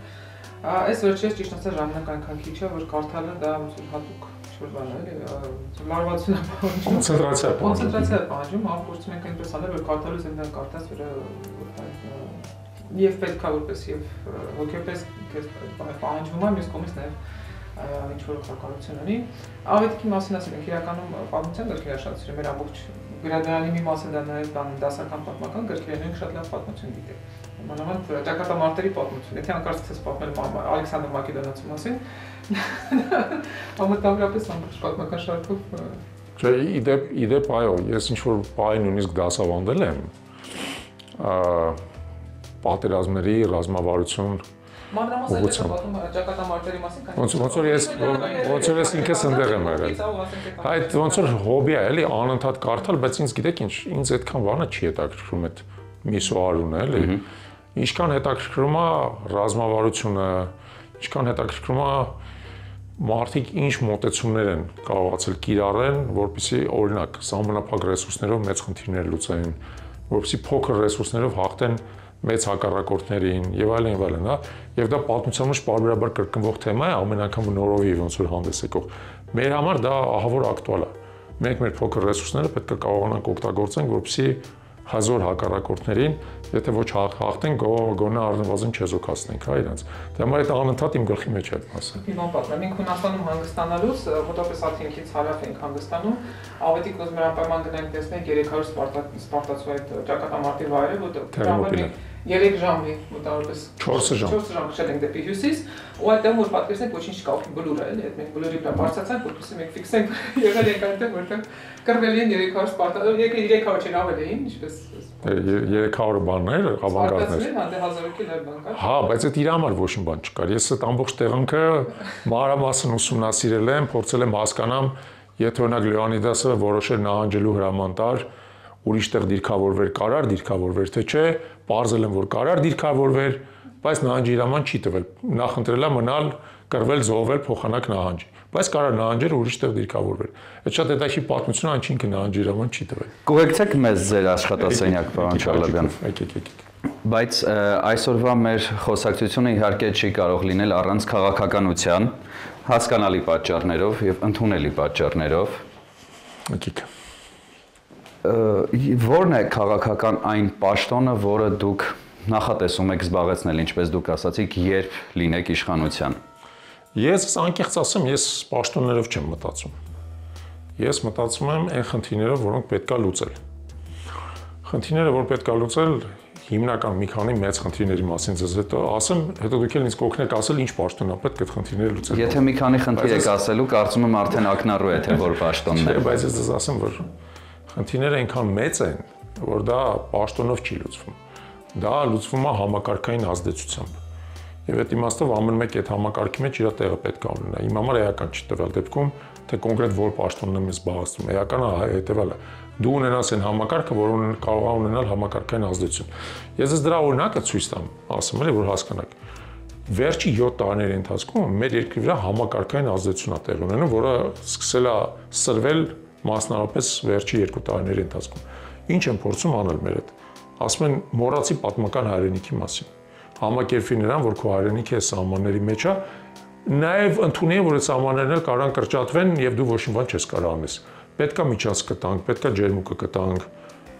Այս վերջերս ճիշտ ասած ժամանակ այնքան քիչ է, որ կարդալը դա հատուկ ինչ-որ բան է, լարվածություն է պահանջում։ Կոնցենտրացիա է պահանջում, փորձում ենք այնպես անել, որ կարդալուց այնքան կարդաս, եւ պետք է որպես եւ հոգեպես պահանջվում է, մյուս կողմից նաեւ ինչ որ խակարություն ունի։ Ավետիքի մասին ասել ենք, իրականում պատմության գրքերը շատ սիրում եմ, մեր ամբողջ գրադարանի մի մասը դա նաեւ դասական պատմական գրքերն են, շատ լավ պատմություն գիտեք։ Մանավանդ ճակատամարտերի պատմություն, եթե անկարծ ցես պատմել Ալեքսանդր Մակեդոնացու մասին, ամենամեծապես ամբողջ պատմական շարքով։ Չէ, իդեպ այո, ես ինչ որ բան նույնիսկ դասավանդել եմ պատերազմների ռազմավարություն մանրամասն ճակատամարտերի մասին ոնց որ ես ինքս ընդեղ եմ եղել։ Այդ ոնց որ հոբի է, էլի անընդհատ կարդալ, բայց ինձ գիտեք ինչ, ինձ այդքան բանը չի հետաքրքրում այդ միսուարունը, էլի։ Ինչքան հետաքրքրում է ռազմավարությունը, ինչքան հետաքրքրում է մարդիկ ինչ մոտեցումներ են կարողացել կիրառել, որպեսզի օրինակ սահմանափակ ռեսուրսներով մեծ խնդիրներ լուծեն, որպեսզի փոքր ռեսուրսներով հաղթեն մեծ հակառակորդներին եւ այլն, հա, եւ դա պատմության մեջ պարբերաբար կրկնվող թեմա է, ամեն անգամ նորովի ոնց որ հանդես եկող։ Մեր համար դա ահավոր ակտուալ է։ Մենք մեր փոքր ռեսուրսները պետք է կարողանանք օգտագործենք, որպեսզի հազոր հակառակորդներին, եթե ոչ հաղթենք, գոնե առնվազն չեզոքացնենք, հա, իրենց։ Դա համար այդ անընդհատ իմ գլխի մեջ է այդ մասը։ Հիմա պատմեմ, մենք Հունաստանում հանգստանալուց, որտեղս Աթենքից հարավ ենք հանգստանում, ավետիք ուզում եմ անպայման գնանք տեսնենք 300 սպարտացու այդ ճակատամարտի վայրը, որտեղ 3 ժամի մոտավորապես 4 ժամ քշել ենք դեպի հյուսիս, ու այդտեղ որ պատկերացնենք ոչինչ չկա, օքի բլուր է, էլի, այդ մենք բլուրի վրա բարձրացանք, որպեսզի մենք ֆիքսենք, եղել ենք այնտեղ, որտեղ կռվել են 300 սպարտա, 300 չեն ավել էին, ինչպես 300 բաններ, ավանգարդներ։ Հա, դե 1000 կիլո բան կա։ Հա, բայց այդ իր համար ոչինչ բան չկար։ Ես այդ ամբողջ տեղանքը մանրամասն ուսումնասիրել եմ, փորձել եմ հասկանամ, եթե օրինակ Լեոնիդասը որոշեր նահանջելու հրաման տար, ուրիշ տեղ դիրքավորվեր կարար, դիրքավորվեր թե չէ, պարզել եմ որ կարար դիրքավորվեր, բայց նահանջի հրաման չի տվել։ Նախընտրելա մնալ, կռվել, զոհվել, փոխանակ նահանջի։ Բայց կարար նահանջեր ուրիշ տեղ դիրքավորվեր։ Այդ շատ հետաքրքիր պատմություն է, ինչինքը նահանջի հրաման չի տվել։ Կուղեկցեք մեզ ձեր աշխատասենյակ, պարոն Չալաբյան։ Բայց այսօրվա մեր խոսակցությունը իհարկե չի կարող լինել առանց քաղաքականության, հասկանալի պատճառներով եւ ընդունելի պատճառներով։ Եկեք։ Որն է քաղաքական այն պաշտոնը, որը դուք նախատեսում եք զբաղեցնել, ինչպես դուք ասացիք, երբ լինեք իշխանության։ Ես անկեղծ ասեմ, ես պաշտոններով չեմ մտածում։ Ես մտածում եմ այն խնդիրներով, որոնք պետք է լուծել։ Խնդիրները, որ պետք է լուծել, հիմնական մի քանի մեծ խնդիրների մասին ձեզ հետո ասեմ, հետո դուք էլ ինձ կօգնեք ասել ինչ պաշտոն է պետք այդ խնդիրները լուծել։ Եթե մի քանի խնդիր եք ասելու, կարծում եմ արդեն ակնառու է թե որ պաշտոնն է։ Բայց ես ձեզ ասեմ, որ խնդիրները այնքան մեծ են, որ դա պաշտոնով չի լուծվում։ Դա լուծվում է համակարգային ազդեցությամբ։ Եվ այդ իմաստով ամեն մեկ այդ համակարգի մեջ իր տեղը պետք է ունենա։ Իմ համար էական չի տվել դեպքում, թե կոնկրետ որ պաշտոնն եմ ես զբաղեցնում։ Էականը հետևյալը է։ Դու ունենաս այն համակարգը, որը կարող է ունենալ համակարգային ազդեցություն։ Ես դրա օրինակը ցույց տամ, ասեմ էլի, որ հասկանաք։ Վերջի 7 տարիների ընթացքում մեր երկրի վրա համակարգային ազդեցություն է տեղ ունենում, որը սկսել է սրվել մասնավորապես վերջի 2 տարիների ընթացքում։ Ինչ են փորձում անել մեր հետ։ Ասում են մոռացի պատմական հայրենիքի մասին։ Համակերպվի նրան, որ քո հայրենիքը այս սահմանների մեջ է, նաև ընդունեն, որ այդ սահմաններն էլ կարող են կրճատվեն եւ դու ոչ մի բան չես կարող անես։ Պետքա միջանցք կտանք, պետքա ջերմուկը կտանք,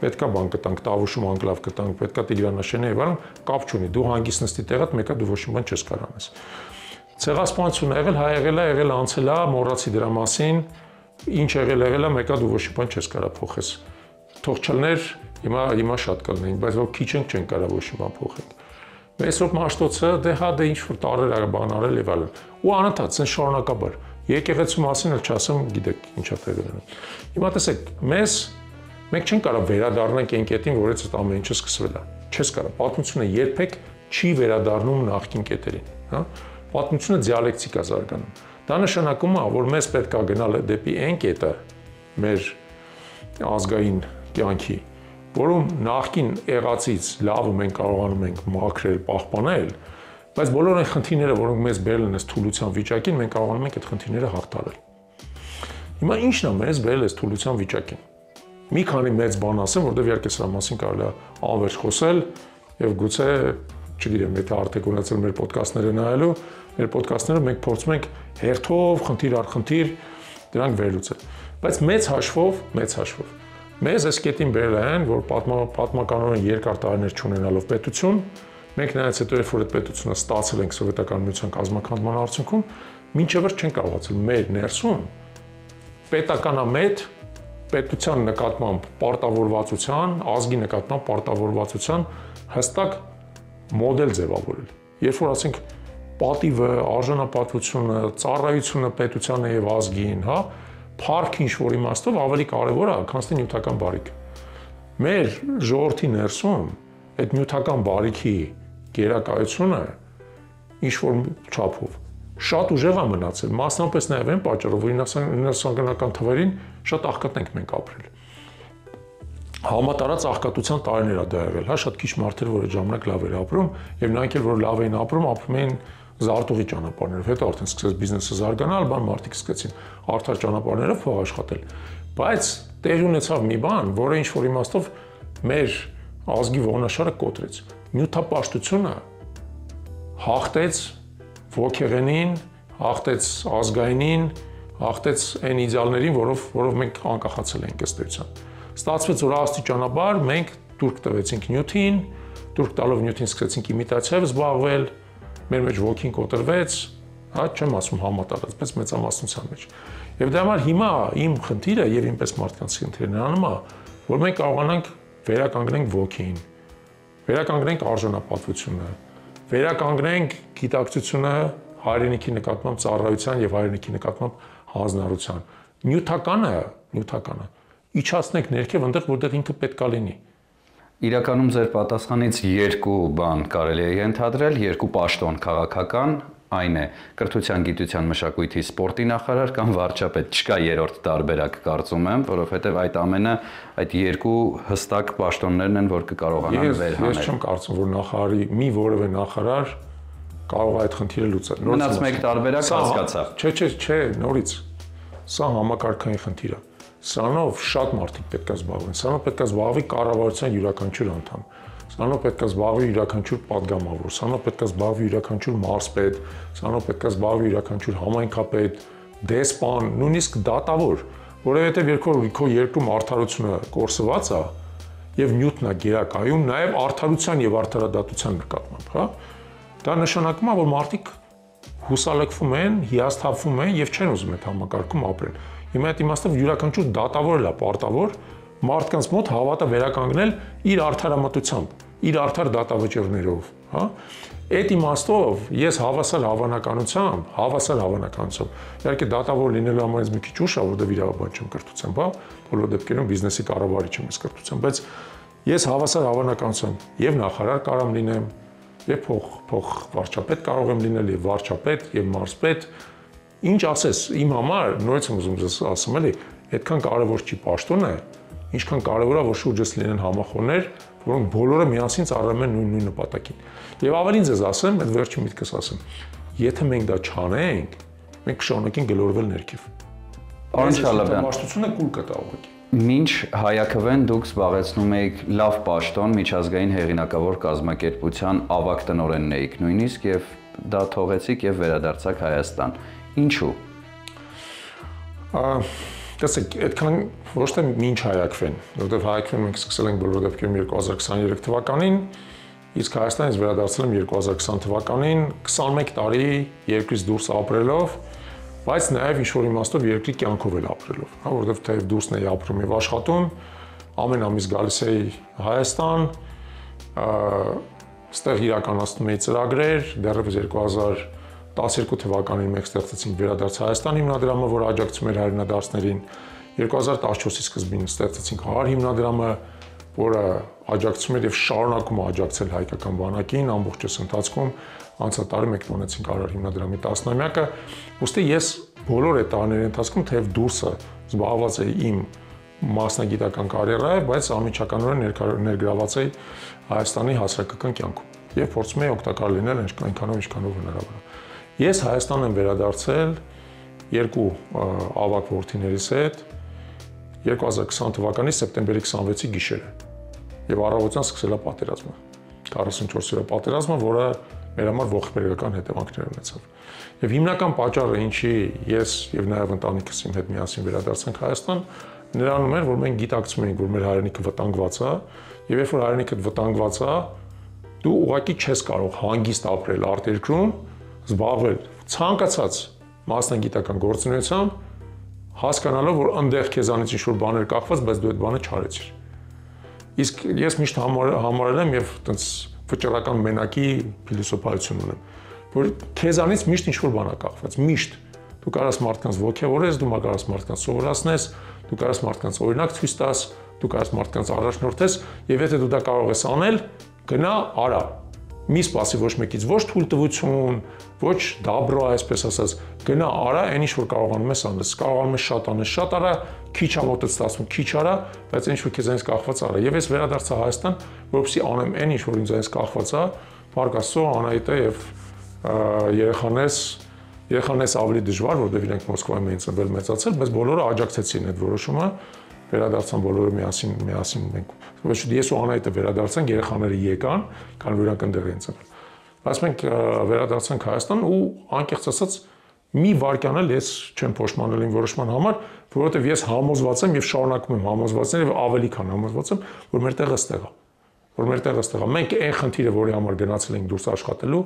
պետքա բան կտանք, Տավուշում անկլավ կտանք, պետքա Տիգրանաշենը եւ այլն, կապ չունի։ Դու հանգիստ նստի տեղդ, մեկը դու ոչ մի բան չես կարող անես։ Ցեղասպանությունը եղել, հայ եղել, անցել է, մոռացի դրա մասին, ինչ եղել է, մեկը դու ոչ մի բան չես կարող փոխես։ Թողչելներ հիմա շատ կլինեն, բայց որ քիչ չեն կարող ոչ մի բան փոխել։ Մեսրոպ Մաշտոցը դե ինչ որ տարեր բան արել եւ այլն։ Ու անընդհատ ցեն շարունակաբար։ Եկեղեցու մասին էլ չասեմ, գիտեք ինչա տեղի ունենում։ Հիմա տեսեք, մենք չենք կարող վերադառնանք այն կետին, որից այդ ամեն ինչը սկսվել է։ Չես կարող։ Պատմությունը երբեք չի վերադառնում նախկին կետերին, հա։ Պատմությունը դիալեկտիկ է զարգանում։ Դա նշանակում է, որ մեզ պետք է գնալ դեպի այն կետը մեր ազգային կյանքի, որում նախկին եղածից լավը մենք կարողանում ենք մաքրել, պահպանել, բայց բոլոր այն խնդիրները, որոնք մեզ բերել են այս թուլության վիճակին, մենք կարողանում ենք այդ խնդիրները հաղթահարել։ Հիմա ի՞նչն է մեզ բերել այս թուլության վիճակին։ Մի քանի մեծ բան ասեմ, որտեղ իհարկե սրա մասին կարելի է անվերջ խոսել եւ գուցե, չգիտեմ, եթե արդեն ունեցել մեր ոդկասթները նայելու, մեր ոդկասթները մենք փորձում ենք հերթով, խնդիր առ խնդիր դրանք վերլուծել։ Բայց մեծ հաշվով մեզ այս կետին բերել են, որ պատմականորեն երկար տարիներ չունենալով պետություն, մենք նայած հետո երբ որ այդ պետությունը ստացել ենք սովետական միության կազմաքանդման արդյունքում, մինչև վերջ չեն կարողացել մեր ներսում պետականամետ պետության նկատմամբ պարտավորվածության, ազգի նկատմամբ պարտավորվածության հստակ մոդել ձևավորել։ Երբ որ ասենք պատիվը, արժանապատվությունը, ծառայությունը պետությանը եւ ազգին, հա, փառք ինչ-որ իմաստով ավելի կարևոր է, քան նյութական բարիք։ Մեր ժողովրդի ներսում այդ նյութական բարիքի գերակայությունը ինչ-որ չափով շատ ուժեղ է մնացել, մասնավորապես նաև այն պատճառով, որ 90-ական թվերին շատ աղքատ ենք մենք ապրել։ Համատարած աղքատության տարիներ է դա եղել, հա, շատ քիչ մարդեր, որ այդ ժամանակ լավ էր ապրում, եւ նրանք էլ որ լավ էին ապրում էին զարտուղի ճանապարհներով, հետո արդեն սկսեց բիզնեսը զարգանալ, բան մարդիկ սկսեցին արդար ճանապարհներով փող աշխատել։ Բայց տեղի ունեցավ մի բան, որը ինչ-որ իմաստով մեր ազգի ողնաշարը կոտրեց։ Նյութապաշտությունը հաղթեց ոգեղենին, հաղթեց ազգայինին, հաղթեց այն իդեալներին, որով մենք անկախացել ենք ըստ էության։ Ստացվեց, որ աստիճանաբար մենք տուրք տվեցինք նյութին, տուրք տալով նյութին սկսեցինք իմիտացիայով զբաղվել, մեր մեջ ոգին կոտրվեց, հա, չեմ ասում համատարած, բայց մեծամասնության մեջ։ Եվ դրա համար հիմա իմ խնդիրը եւ ինպես մարդկանց խնդիրը նրանում է, որ մենք կարողանանք վերականգնենք ոգին, Վերականգնենք արժանապատվությունը, վերականգնենք գիտակցությունը հայրենիքի նկատմամբ ծառայության եւ հայրենիքի նկատմամբ հանձնարարության։ Նյութականը իջացնենք ներքև այնտեղ, որտեղ ինքը պետք է լինի։ Իրականում ձեր պատասխանից երկու բան կարելի է ենթադրել, երկու պաշտոն քաղաքական, այն է կրթության, գիտության, մշակույթի, սպորտի նախարար կամ վարչապետ, չկա երրորդ տարբերակ կարծում եմ, որովհետև այդ ամենը այդ երկու հստակ պաշտոններն են, որ կկարողանան վերհանել։ Ես չեմ կարծում, որ նախարարի մի որևէ նախարար կարող է այդ խնդիրը լուծել։ Մնաց մեկ տարբերակ հասկացա։ Չէ, նորից։ Սա համակարգային խնդիր է։ Սրանով շատ մարդիկ պետք է զբաղվեն։ Սրանով պետք է զբաղվի կառավարության յուրաքանչյուր անդամ։ Սրանով պետք է զբաղվի յուրաքանչյուր падգամավոր, սրանով պետք է զբաղվի յուրաքանչյուր մարզպետ, սրանով պետք է զբաղվի յուրաքանչյուր համայնքապետ, դեսպան, նույնիսկ դատավոր, որովհետև երբ քո երկրում արդարությունը կորսված է եւ նյութն է գերակայում, նաեւ արդարության եւ արդարադատության նկատմամբ, հա։ Դա նշանակում է, որ մարդիկ հուսալքվում են, հիասթափվում են եւ չեն ուզում այդ համակարգում ապրել։ Հիմա այդ իմաստով յուրաքանչյուր դատավոր է պարտավոր մարդկանց մոտ հավատը վերականգնել իր արդարամտությամբ, իր արդար դատավճիռներով, հա։ Այդ իմաստով ես հավասար հավանականությամբ, իհարկե դատավոր լինելու համար ինձ մի քիչ ուշ է, որովհետև իրավաբան չեմ կրթությամբ, հա, բոլոր դեպքերում բիզնեսի կառավարիչ եմ կրթությամբ, բայց ես հավասար հավանականությամբ եւ նախարար կարամ լինեմ, եւ փոխ վարչապետ կարող եմ լինել, եւ վարչապետ, եւ մարզպետ, ինչ ասես, իմ համար նորից եմ ուզում ձեզ ասում էլի, այդքան կարևոր չի պաշտոնը, ինչքան կարևոր է, որ շուրջս լինեն համախոհներ, որոնք բոլորը միասին ծառայում են նույն նպատակին։ Եվ ավելին ձեզ ասեմ, այդ վերջին միտքս ասեմ, եթե մենք դա չանենք, մենք կշարունակենք գլորվել ներքև։ Պարոն Շալաբյան, պաշտությունը կուլ կտա ուղղակի։ Մինչ Հայաքվեն դուք զբաղեցնում էիք լավ պաշտոն միջազգային հեղինակավոր կազմակերպության ավագ տնօրենն էիք նույնիսկ եւ դա թողեցիք եւ վերադարձաք Հայաստան։ Ինչու՞։ Տեսեք, այդքան ոչ թե մինչ Հայաքվեն, որովհետև Հայաքվեն մենք սկսել ենք բոլոր դեպքերում 2023 թվականին, իսկ Հայաստանից վերադարձել եմ 2020 թվականին, 21 տարի երկրից դուրս ապրելով, բայց նաև ինչ-որ իմաստով երկրի կյանքով էլ ապրելով, հա, որովհետև թեև դուրսն էի ապրում եւ աշխատում, ամեն ամիս գալիս էի Հայաստան, այստեղ իրականացնում էի ծրագրեր, դեռևս 2012 թվականին մենք ստեղծեցինք Վերադարձ Հայաստան հիմնադրամը, որ աջակցում էր հայրենադարձներին, 2014-ի սկզբին ստեղծեցինք Հար հիմնադրամը, որը աջակցում էր եւ շարունակում է աջակցել հայկական բանակին ամբողջ ընթացքում, անցյալ տարի մենք տոնեցինք Արար հիմնադրամի 10-ամյակը, ուստի ես բոլոր այդ տարիների ընթացքում թեև դուրսը զբաղված էի իմ մասնագիտական կարիերայով, բայց անմիջականորեն ներգրաված էի Հայաստանի հասարակական կյանքում եւ փորձում էի օգտակար լինել այնքանով, ինչքանով հնարավոր է։ Ես Հայաստան եմ վերադարձել երկու ավագ որդիներիս հետ 2020 թվականի սեպտեմբերի 26-ի գիշերը եւ առավոտյան սկսել է պատերազմը 44 օրյա պատերազմը, որը մեր համար ողբերգական հետևանքներ ունեցավ։ Եվ հիմնական պատճառը, ինչի ես եւ նաեւ ընտանիքս իմ հետ միասին վերադարձանք Հայաստան, նրանում էր, որ մենք գիտակցում էինք, որ մեր հայրենիքը վտանգված է, եւ երբ որ հայրենիքդ վտանգված է, դու ուղղակի չես կարող հանգիստ ապրել արտերկրում, զբաղվել ցանկացած մասնագիտական գործունեությամբ, հասկանալով, որ այնտեղ քեզանից ինչ-որ բաներ կախված, բայց դու այդ բանը չարեցիր։ Իսկ ես միշտ համարել եմ եւ այտենց վճռական մենակի փիլիսոփայություն ունեմ, որ քեզանից միշտ ինչ-որ բան է կախված, միշտ։ Դու կարաս մարդկանց ոգևորես, դու կարաս մարդկանց սովորացնես, դու կարաս մարդկանց օրինակ ցույց տաս, դու կարաս մարդկանց առաջնորդես, եւ եթե դու դա կարող ես անել, գնա, արա։ Մի սպասի ոչ մեկից ոչ թույլտվություն, ոչ դաբրո, այսպես ասած, գնա արա, այն ինչ որ կարողանում ես անես, կարողանում ես շատ անես, շատ արա, քիչ ամոթը ստացվում, քիչ արա, բայց այն ինչ որ քեզանից կախված արա։ Եվ ես վերադարձա Հայաստան, որովհետեւ անեմ այն ինչ որ ինձանից կախված է, Փառք Աստծո, Անահիտը եւ երեխաներս ավելի դժվար, որովհետեւ իրենք Մոսկվայում էին ծնվել, մեծացել, բայց բոլորը աջակցեցին այդ որոշումը, վերադարձան բոլորը միասին մենք։ Ես ու Անահիտը վերադարձանք, երեխաները եկան, քան որ իրանք ընդեղ էին ծնվել։ Բայց մենք վերադարձանք Հայաստան ու անկեղծ ասած մի վարքյան էլ ես չեմ փոշմանել իմ որոշման համար, որովհետև ես համոզված եմ եւ շարունակում եմ համոզվածել եւ ավելի քան համոզված եմ, որ մեր տեղը ստեղ է։ Որ մեր տեղը ստեղ է։ Մենք այն խնդիրը, որի համար գնացել ենք դուրս աշխատելու,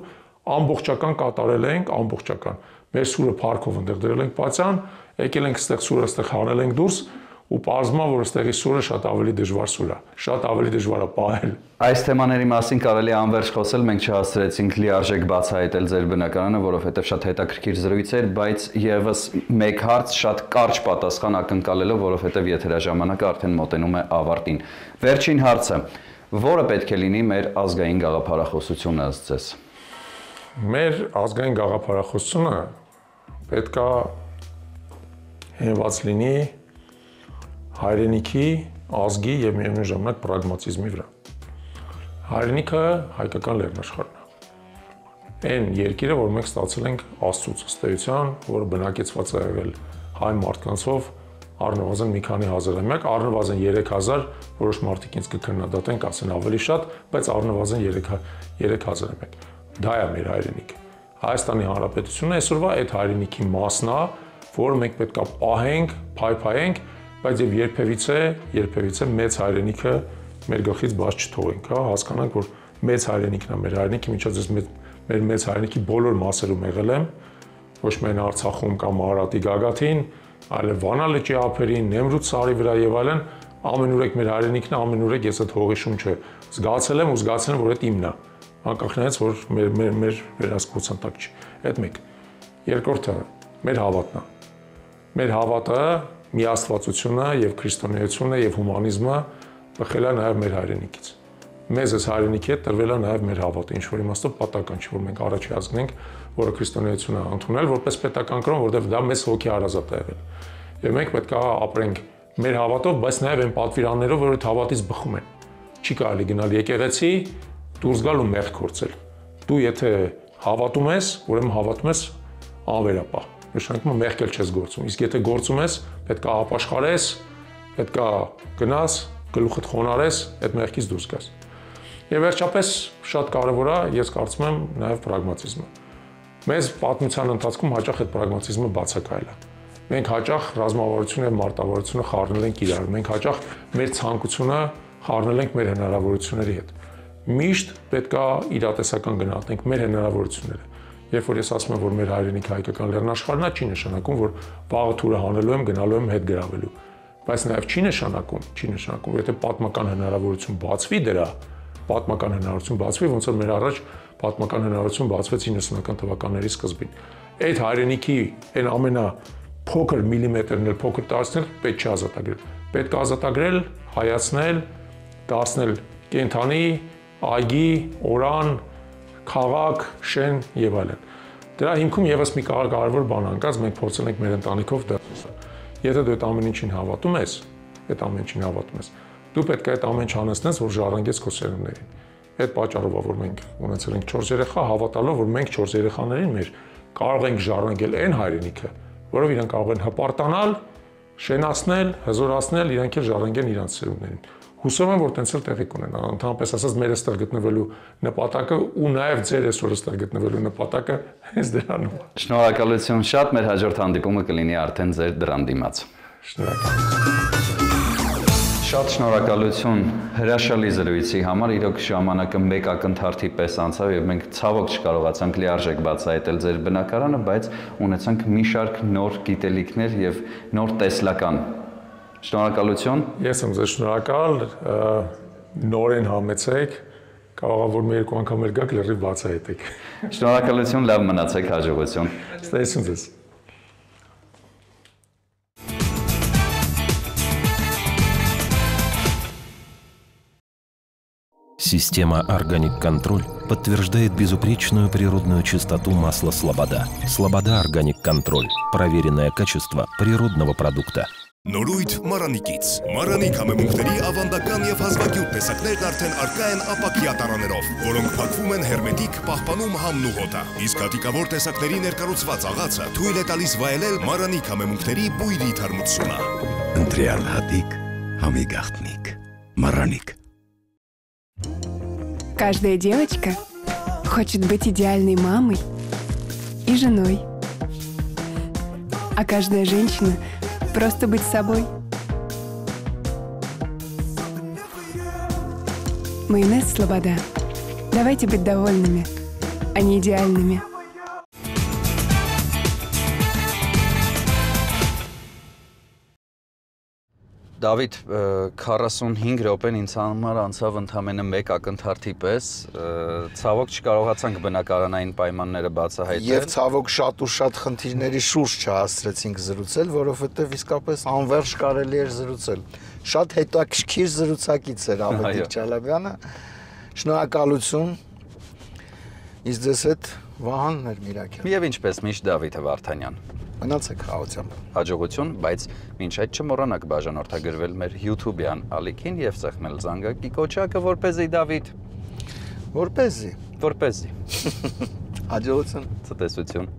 ամբողջական կատարել ենք, ամբողջական։ Մեր սուրը փառքով ընդեղ դրել ենք Պացյան, եկել ենք ստեղ սուրը ստեղ հանել ենք դուրս ու պարզվում է, որ այստեղի սուրը շատ ավելի դժվար սուր է, շատ ավելի դժվար է պահել։ Այս թեմաների մասին կարելի է անվերջ խոսել, մենք չհասցրեցինք լիարժեք բացահայտել ձեր բնակարանը, որովհետև շատ հետաքրքիր զրույց էր, բայց եւս մեկ հարց շատ կարճ պատասխան ակնկալելով, որովհետև եթերաժամանակը արդեն մոտենում է ավարտին։ Վերջին հարցը. որը պետք է լինի մեր ազգային գաղափարախոսությունը ըստ ձեզ։ Մեր ազգային գաղափարախոսությունը պետք է հենված լինի հայրենիքի, ազգի եւ միևնույն ժամանակ պրագմատիզմի վրա։ Հայրենիքը հայկական լեռնաշխարհն է։ Այն երկիրը, որ մենք ստացել ենք Աստծուց ըստ էության, որը բնակեցված է եղել հայ մարդկանցով առնվազն մի քանի հազարամյակ, առնվազն 3000, որոշ մարդիկ ինձ կքննադատեն, կասեն ավելի շատ, բայց առնվազն 3000-ամյակ։ Դա է մեր հայրենիքը։ Հայաստանի Հանրապետությունը այսօրվա այդ հայրենիքի մասն է, որը մենք պետք է պահենք, փայփայենք, բայց եւ երբևիցե մեծ հայրենիքը մեր գլխից բաց չթողենք, հա, հասկանանք, որ մեծ հայրենիքն է մեր հայրենիքը, մինչև ես մեր մեծ հայրենիքի բոլոր մասերում եղել եմ, ոչ միայն Արցախում կամ Արարատի գագաթին, այլև Վանա լճի ափերին, Նեմրութ սարի վրա եւ այլն, ամենուրեք մեր հայրենիքն է, ամենուրեք ես այդ հողի շունչը զգացել եմ ու զգացել եմ, որ այդ իմն է, անկախ նրանից, որ մեր վերահսկողության տակ չի։ Այդ մեկ։ Երկրորդը մեր հավատն է։ Մեր հավատը, միաստվածությունը եւ քրիստոնեությունը եւ հումանիզմը բխել է նաեւ մեր հայրենիքից։ Մեզ այս հայրենիքի հետ տրվել է նաեւ մեր հավատը, ինչ որ իմաստով պատական չի, որ մենք առաջի ազգն ենք, որը քրիստոնեությունը ընդունել որպես պետական կրոն, որտեղ դա մեզ հոգի հարազատ է եղել։ Եվ մենք պետք է ապրենք մեր հավատով, բայց նաեւ այն պատվիրաններով, որ այդ հավատից բխում են։ Չի կարելի գնալ եկեղեցի, դուրս գալ ու մեղք գործել։ Դու եթե հավատում ես, ուրեմն հավատում ես անվերապահ։ Նշանակում է մեղք էլ չես գործում։ Իսկ եթե գործում ես, պետք է ապաշխարես, պետք է գնաս, գլուխդ խոնարհես, այդ մեղքից դուրս գաս։ Եվ վերջապես շատ կարևոր է, ես կարծում եմ, նաև պրագմատիզմը։ Մեզ պատմության ընթացքում հաճախ այդ պրագմատիզմը բացակայել է։ Մենք հաճախ ռազմավարությունը եւ մարտավարությունը խառնել ենք իրար։ Մենք հաճախ մեր ցանկությունը խառնել ենք մեր հնարավորությունների հետ։ Միշտ պետք է իրատեսական գնահատենք մեր հնարավորությունները։ Երբ որ ես ասում եմ, որ մեր հայրենիքը հայկական լեռնաշխարհն է, չի նշանակում, որ վաղը թուրը հանելու եմ, գնալու եմ հետ գրավելու։ Բայց նաև չի նշանակում, որ եթե պատմական հնարավորություն բացվի դրա, պատմական հնարավորություն բացվի, ոնց որ մեր առաջ պատմական հնարավորություն բացվեց 90-ական թվականների սկզբին։ Այդ հայրենիքի այն ամենափոքր միլիմետրն էլ փոքր տարածքն պետք չի ազատագրել։ Պետք է ազատագրել, հայացնել, դարձնել կենդանի, այգի, օրան, քաղաք, շեն եւ այլն։ Դրա հիմքում եւս մի կարևոր բան անկած, մենք փորձել ենք մեր ընտանիքով դա։ Եթե դու այդ ամեն ինչին հավատում ես, դու պետք է այդ ամեն ինչ անեցնես, որ ժառանգես քո սերունդներին։ Այդ պատճառով է, որ մենք ունեցել ենք 4 երեխա, հավատալով, որ մենք 4 երեխաներին մեր կարող ենք ժառանգել այն հայրենիքը, որով իրենք կարող են հպարտանալ, շենացնել, հզորացնել, իրենք էլ ժառանգեն իրենց սերունդներին։ Հուսով եմ, որ տենց էլ տեղի կունենա։ Ընդհանրապես ասած, մեր այստեղ գտնվելու նպատակը ու նաև ձեր այսօր այստեղ գտնվելու նպատակը հենց դրանում է։ Շնորհակալություն շատ, մեր հաջորդ հանդիպումը կլինի արդեն ձեր դրան դիմաց։ Շնորհակալ։ Շատ շնորհակալություն հրաշալի զրույցի համար, իրոք ժամանակը մեկ ակնթարթի պես անցավ եւ մենք ցավոք չկարողացանք լիարժեք բացահայտել ձեր բնակարանը, բայց ունեցանք մի շարք նոր գիտելիքներ եւ նոր տեսլական։ Շնորհակալություն։ Ես եմ ձեզ շնորհակալ, նորեն համեցեք, կարող է որ մի երկու անգամ էլ գաք լրիվ բացահայտեք։ Շնորհակալություն, լավ մնացեք, հաջողություն։ Ստեսություն ձեզ։ Система Organic Control подтверждает безупречную природную чистоту масла Слобода. Слобода Organic Control. Проверенное качество природного продукта. Նորույթ Մարանիկից։ Մարանիկ համեմունքների ավանդական եւ հազվագյուտ տեսակներն արդեն առկա են ապակյա տարաներով, որոնք փակվում են հերմետիկ, պահպանում համն ու հոտը։ Իսկ հատիկավոր տեսակների ներկառուցված աղացը թույլ է տալիս վայելել Մարանիկ համեմունքների բույրի թարմությունը։ Ընտրյալ հատիկ, համի գաղտնիք, Мараник. Каждая девочка хочет быть идеальной мамой и женой. А каждая женщина просто быть собой. Майонез Слобода. Давайте быть довольными, а не идеальными. Դավիթ 45 րոպեն ինձ համար անցավ ընդամենը մեկ ակնթարթի պես, ցավոք չկարողացանք բնակարանային պայմանները բացահայտել։ Եվ ցավոք շատ ու շատ խնդիրների շուրջ չհասցրեցինք զրուցել, որովհետև իսկապես անվերջ կարելի էր զրուցել։ Շատ հետաքրքիր զրուցակից էր Ավետիք Չալաբյանը։ Շնորհակալություն։ Իսկ ձեզ հետ Վահան Միրաքյան։ Եվ ինչպես միշտ Դավիթ Վարդանյան։ Մնացեք խաղաղությամբ։ Հաջողություն, բայց մինչ այդ չմոռանաք բաժանորդագրվել մեր YouTube-յան ալիքին եւ սեղմել զանգակի կոճակը, որպեսզի Դավիթ, որպեսզի։ Հաջողություն։ Ցտեսություն։